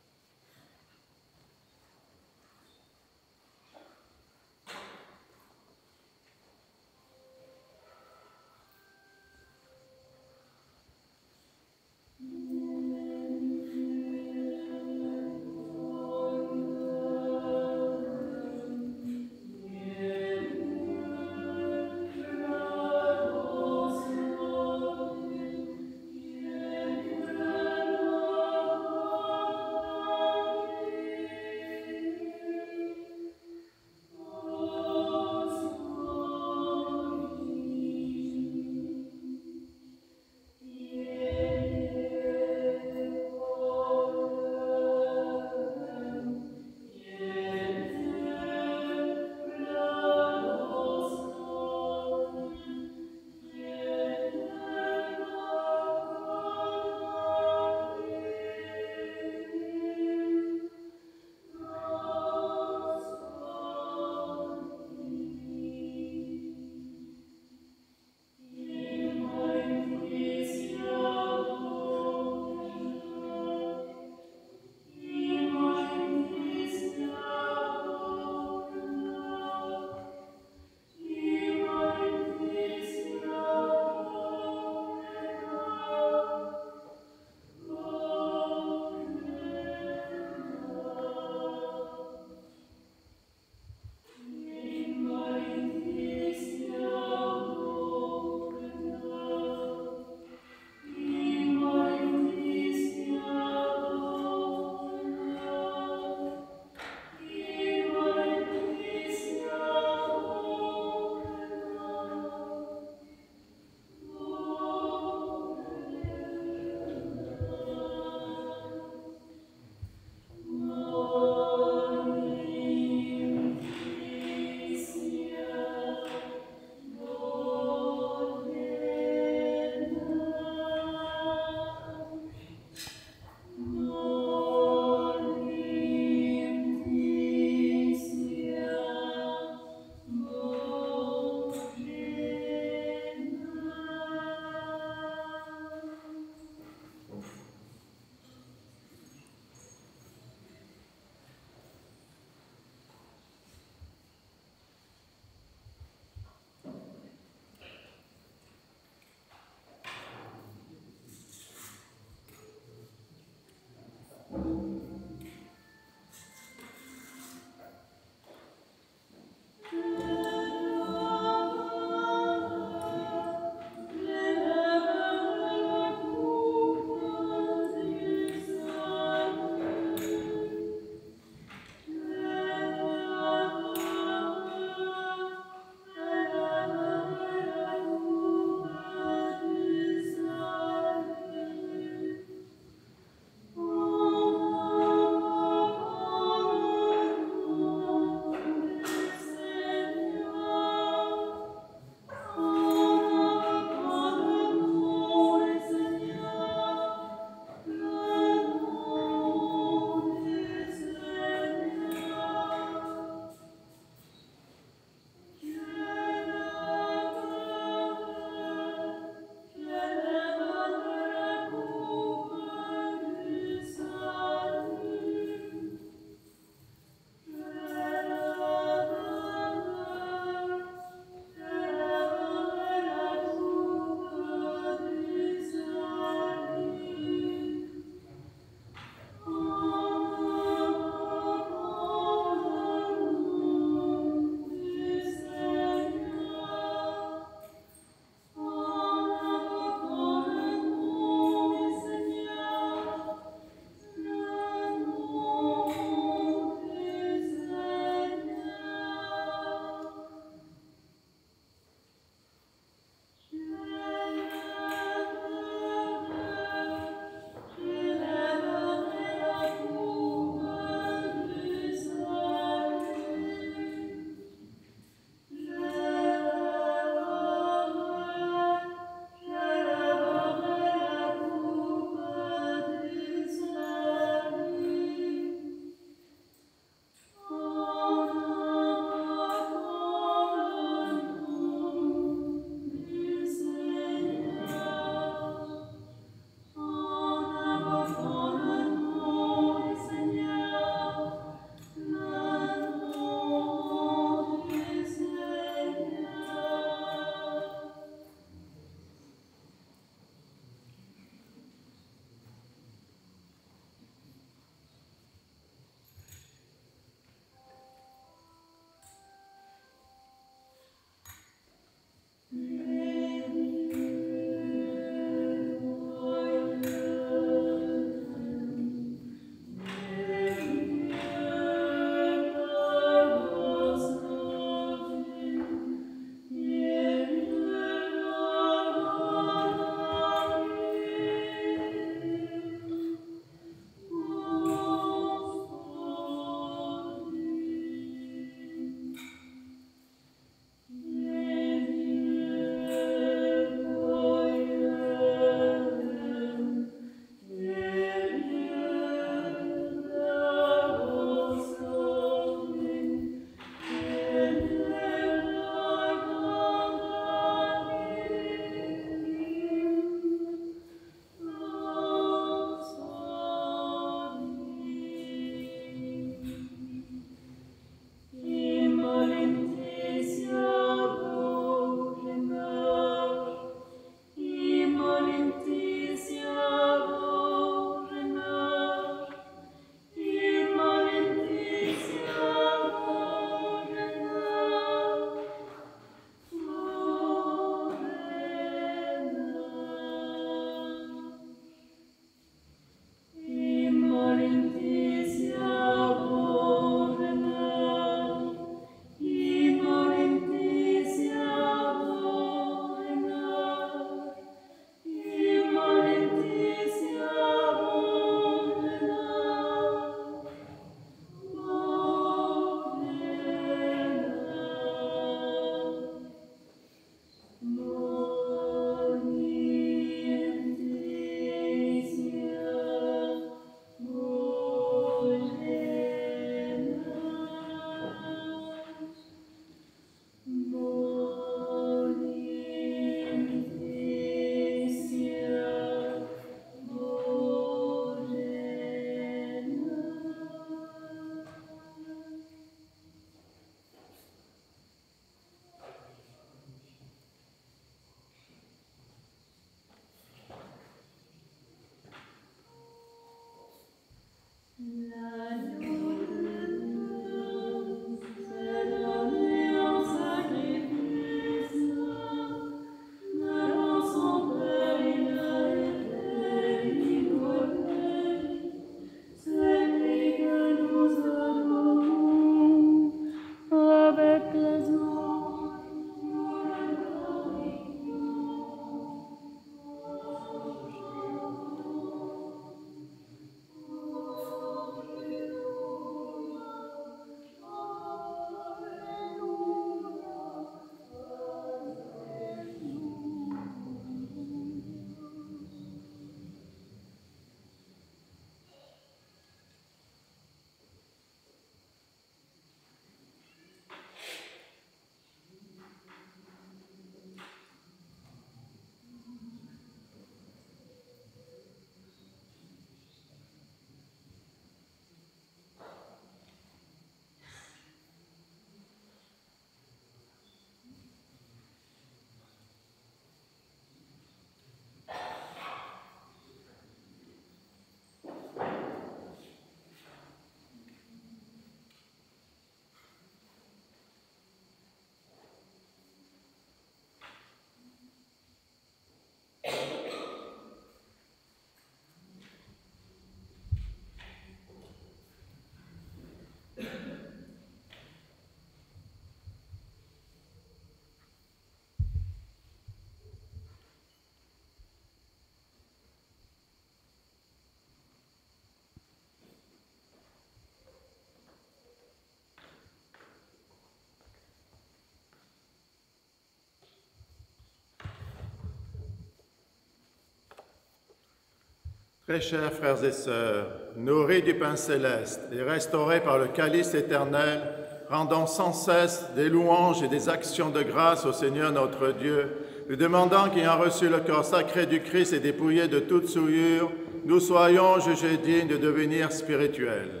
Très chers frères et sœurs, nourris du pain céleste et restaurés par le calice éternel, rendons sans cesse des louanges et des actions de grâce au Seigneur notre Dieu, lui demandant qu'ayant reçu le corps sacré du Christ et dépouillé de toute souillure, nous soyons jugés dignes de devenir spirituels.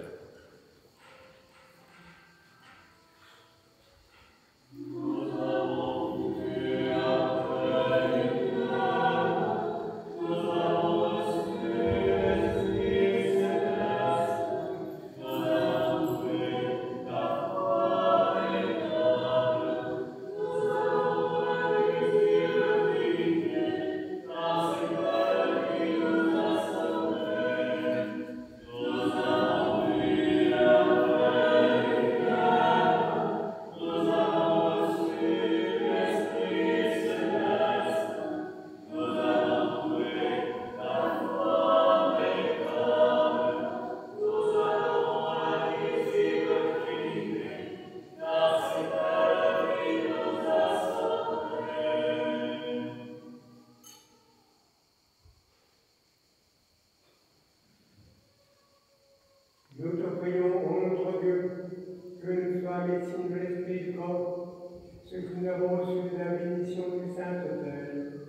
Nous te prions, ô notre Dieu, que nous sois médecine de l'esprit et du corps, ce que nous avons reçu de la bénédiction du Saint-Autel,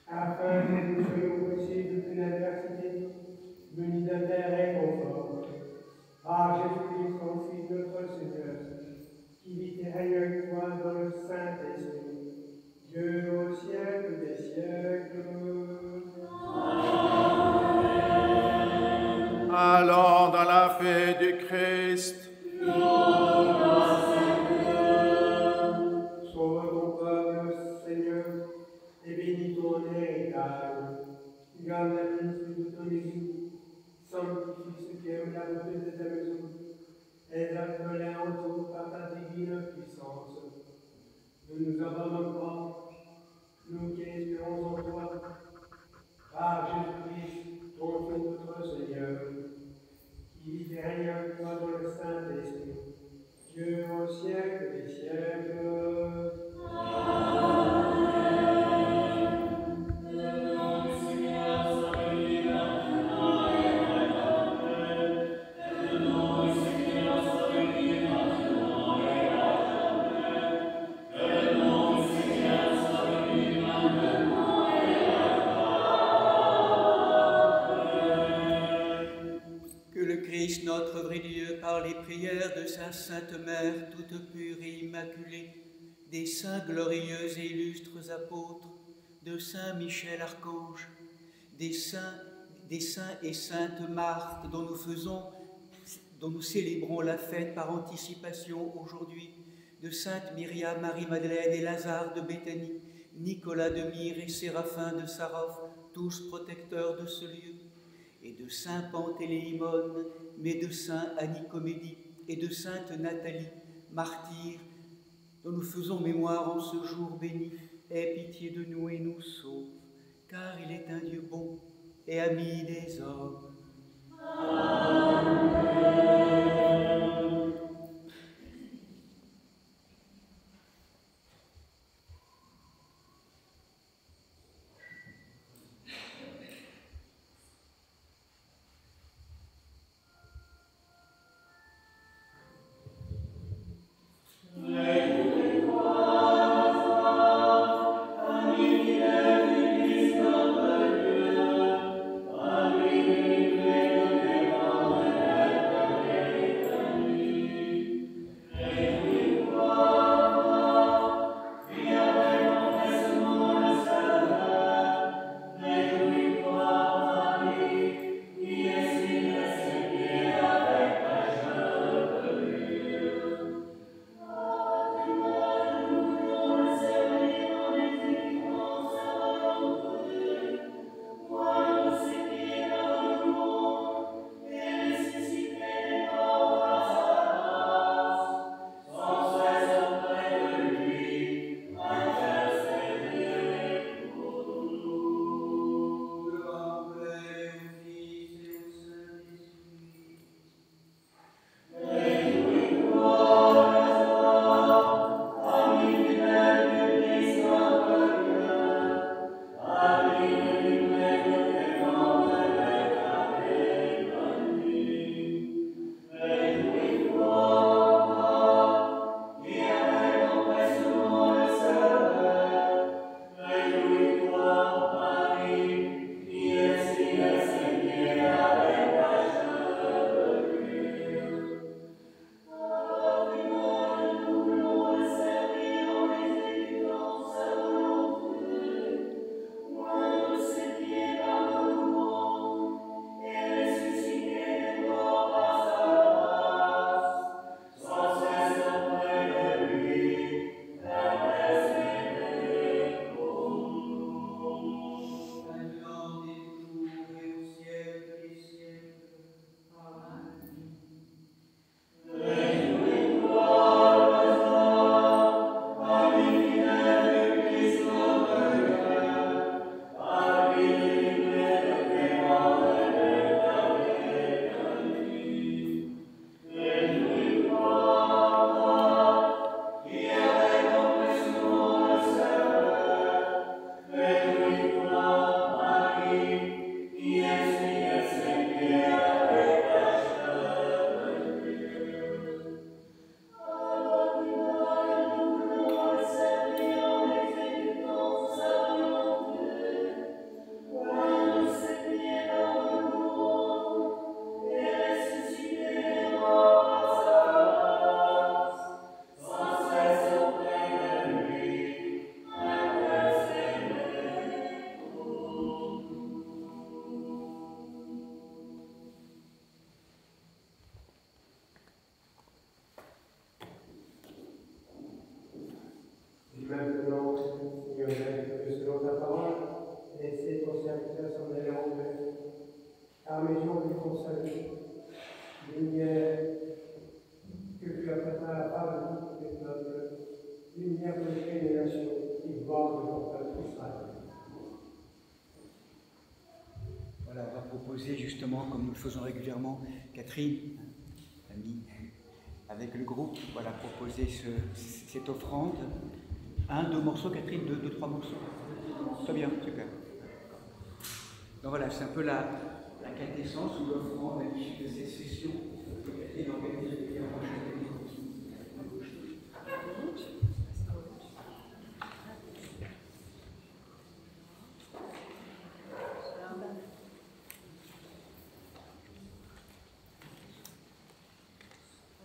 afin que nous soyons possibles d'une adversité, d'une d'intérêt conforme. Par Jésus-Christ, ton Fils, notre Seigneur, qui vit et règne avec toi dans le Saint-Esprit, Dieu au siècle des siècles. Allons dans la paix du Christ. Sauve ton peuple, Seigneur, et bénis ton héritage. Garde la ministre de ton Église, sanctifie ceux qui aiment la beauté de ta maison, et appelle en tout par ta divine puissance. Ne nous abandonne pas, nous qui espérons en toi, par Jésus-Christ, ton Fils, notre Seigneur, qui vit et règne avec toi dans le Saint-Esprit, Dieu au siècle des siècles. Notre vrai Dieu, par les prières de sa Sainte Mère, toute pure et immaculée, des saints glorieux et illustres apôtres, de Saint Michel Archange, des saints et saintes Marthe, dont nous célébrons la fête par anticipation aujourd'hui, de Sainte Myriam, Marie-Madeleine et Lazare de Béthanie, Nicolas de Myre et Séraphin de Sarov, tous protecteurs de ce lieu, et de Saint Pantéléimon, médecin à Nicomédie, et de Sainte Nathalie, martyre, dont nous faisons mémoire en ce jour béni. Aie pitié de nous et nous sauve, car il est un Dieu bon et ami des hommes. Amen. Amen. maintenant, Seigneur, que selon ta parole, laissez ton serviteur s'en aller en paix. Car mes jours du ton salut, lumière que tu as préparée à la part de tous les peuples, lumière pour les nations, qui gloire de ton peuple Israël. Voilà, on va proposer justement, comme nous le faisons régulièrement, Catherine, amie, avec le groupe, voilà, proposer cette offrande. 1, 2 morceaux, Catherine, 2, 3 morceaux. Très bien, super. Donc voilà, c'est un peu la quintessence ou l'offrande à l'issue de cette session que Catherine organise régulièrement chaque année.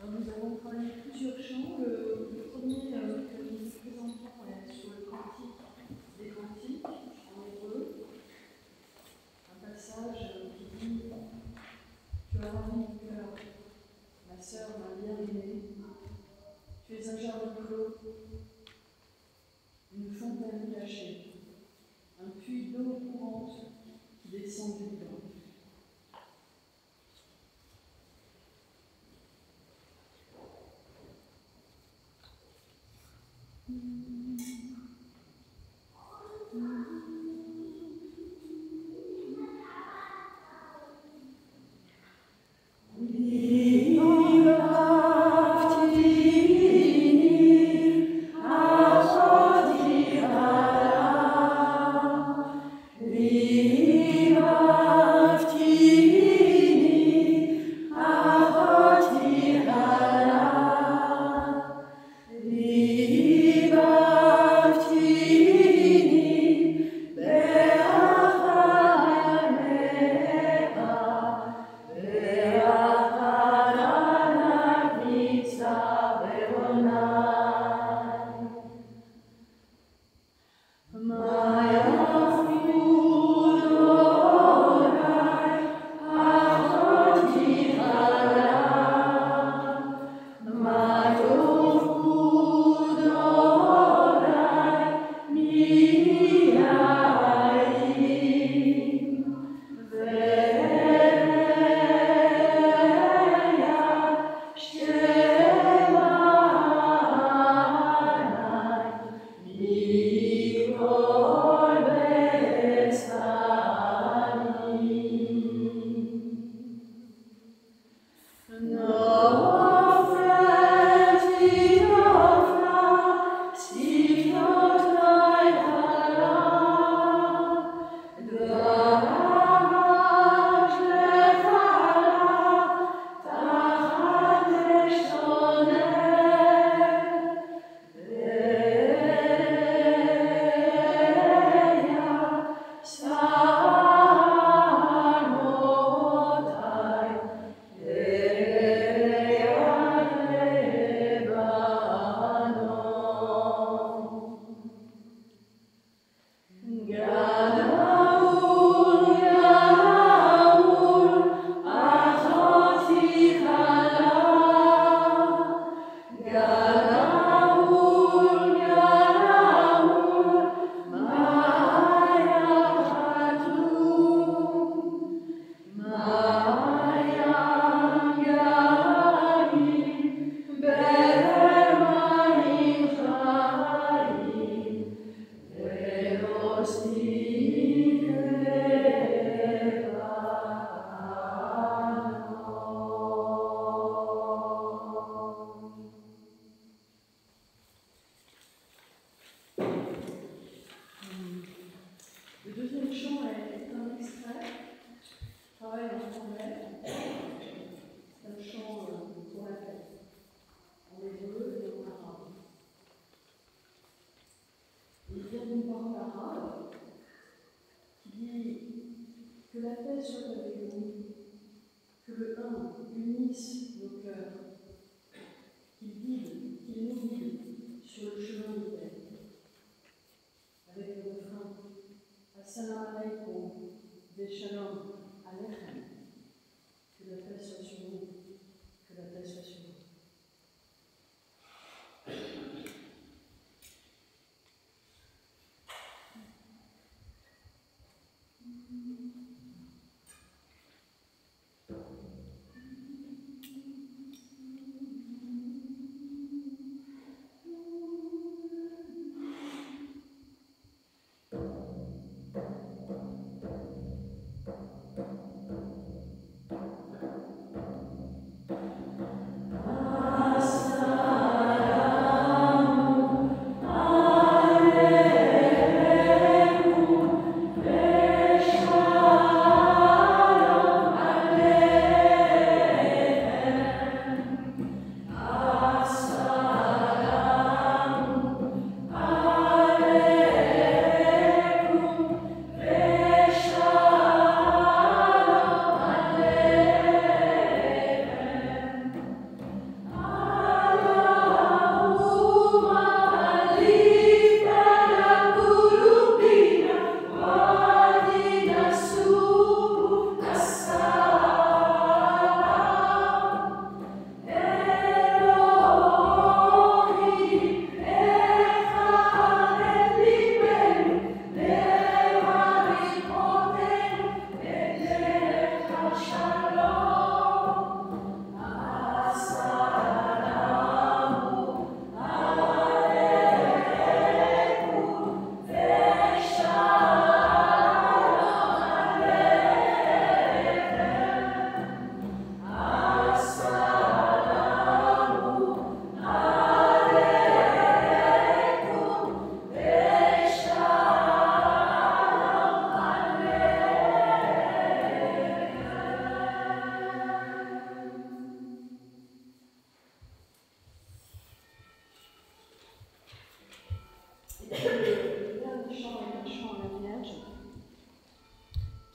Nous avons travaillé plusieurs chants. Le premier que nous présentons est sur le cantique des cantiques en hébreu. Un passage qui dit « Tu as rempli mon cœur, ma sœur m'a bien aimée. Tu es un jardin clos, une fontaine cachée, un puits d'eau courante qui descend du Liban. »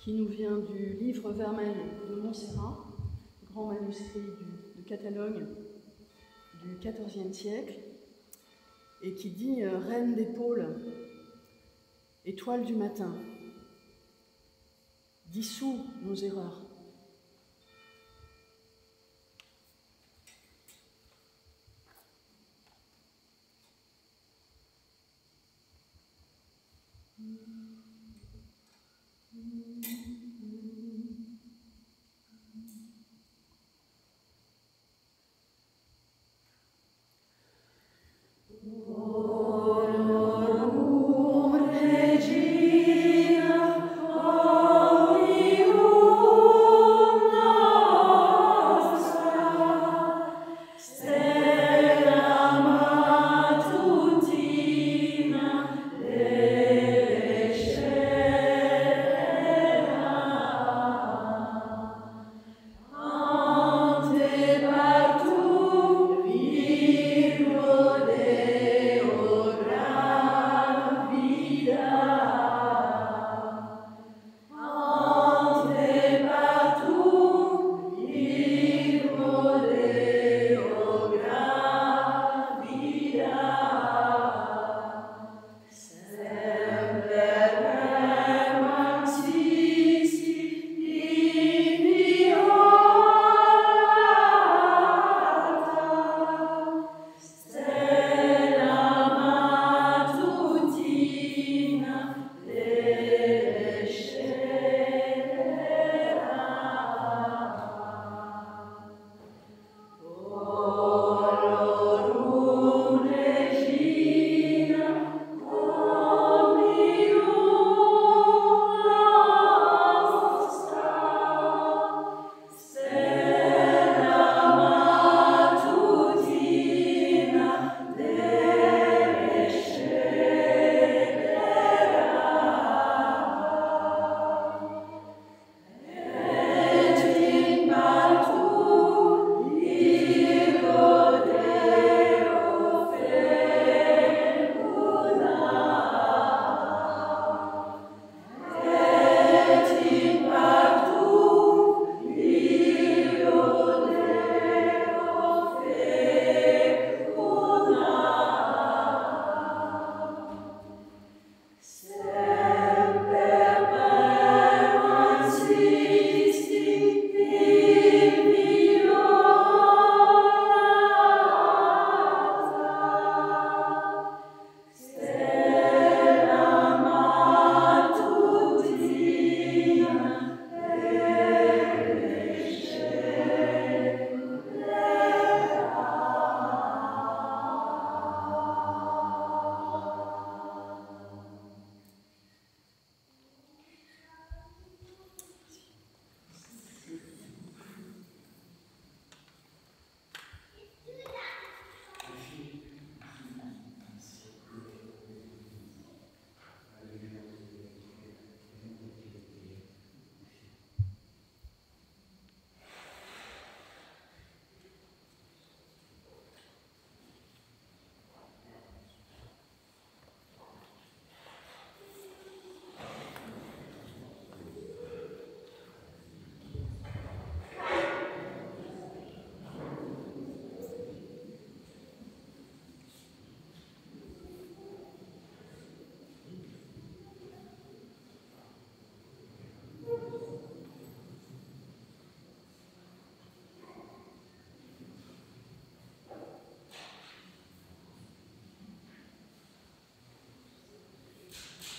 qui nous vient du livre Vermeil de Montserrat, grand manuscrit de Catalogne du XIVe siècle, et qui dit « Reine des pôles, étoile du matin, dissous nos erreurs. »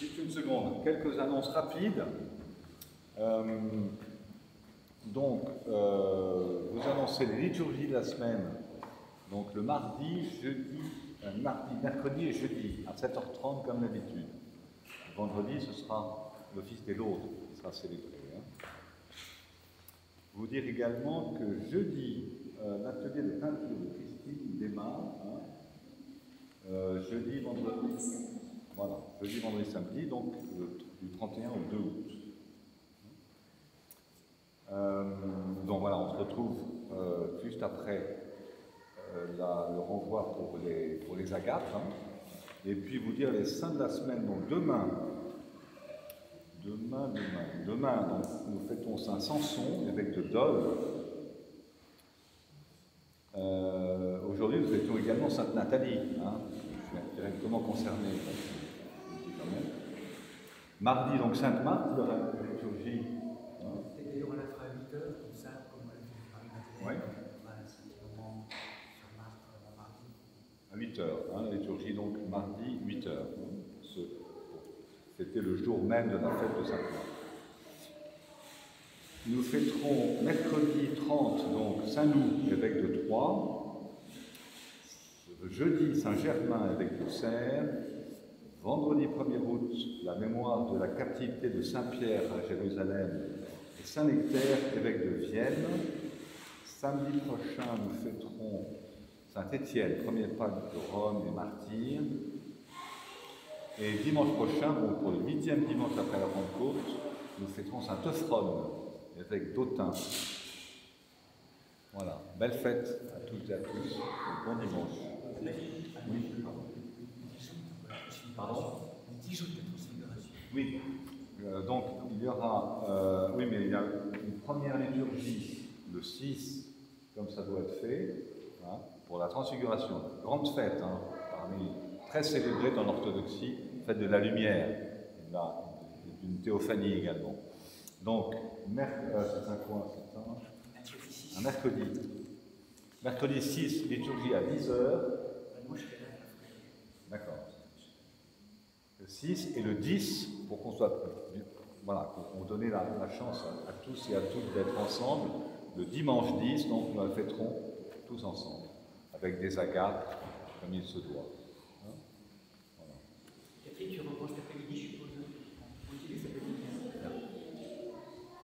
Juste une seconde, quelques annonces rapides. Vous annoncez les liturgies de la semaine. Donc le mercredi et jeudi à 7h30 comme d'habitude. Vendredi, ce sera l'office des l'autre qui sera célébré. Vous dire également que jeudi, l'atelier de peinture de Christine démarre. Jeudi, vendredi. Voilà, jeudi, vendredi, samedi, donc du 31 au 2 août. Donc voilà, on se retrouve juste après le renvoi pour les agapes. Et puis vous dire les saints de la semaine, donc demain, Demain, donc, nous fêtons Saint-Samson, évêque de Dole. Aujourd'hui, nous fêtons également Sainte Nathalie. Hein. Je suis directement concerné. Mardi, donc Sainte Marthe, de la liturgie. Et on la fera à 8 heures, comme ça, comme on l'a fait Marie Madeleine. Oui. On fera un moment sur Marthe, mardi. À 8 heures, hein, la liturgie, donc mardi, 8 heures. C'était le jour même de la fête de Sainte Marthe. Nous fêterons mercredi 30, donc Saint-Loup, évêque de Troyes. Jeudi, Saint-Germain, évêque de Serres. Vendredi 1er août, la mémoire de la captivité de Saint-Pierre à Jérusalem et Saint-Nectaire, évêque de Vienne. Samedi prochain, nous fêterons Saint-Étienne, premier pape de Rome et martyr. Et dimanche prochain, bon, pour le 8e dimanche après la Pentecôte, nous fêterons Saint-Euphrone, évêque d'Autun. Voilà, belle fête à toutes et à tous. Bon dimanche. Oui. Pardon ? Le 10 jours de transfiguration. Oui. Donc, il y aura... oui, mais il y a une première liturgie le 6, comme ça doit être fait, hein, pour la transfiguration. Grande fête, hein, parmi très célébrée dans l'orthodoxie, fête de la lumière, et d'une théophanie également. Donc, c'est un mercredi. Mercredi 6, liturgie à 10h. Moi, je fais là. D'accord. Le 6 et le 10, pour qu'on soit... Voilà, pour donner la chance à tous et à toutes d'être ensemble. Le dimanche 10, donc nous la fêterons tous ensemble, avec des agates, comme il se doit. Hein, voilà. Catherine, tu reprends cet après-midi.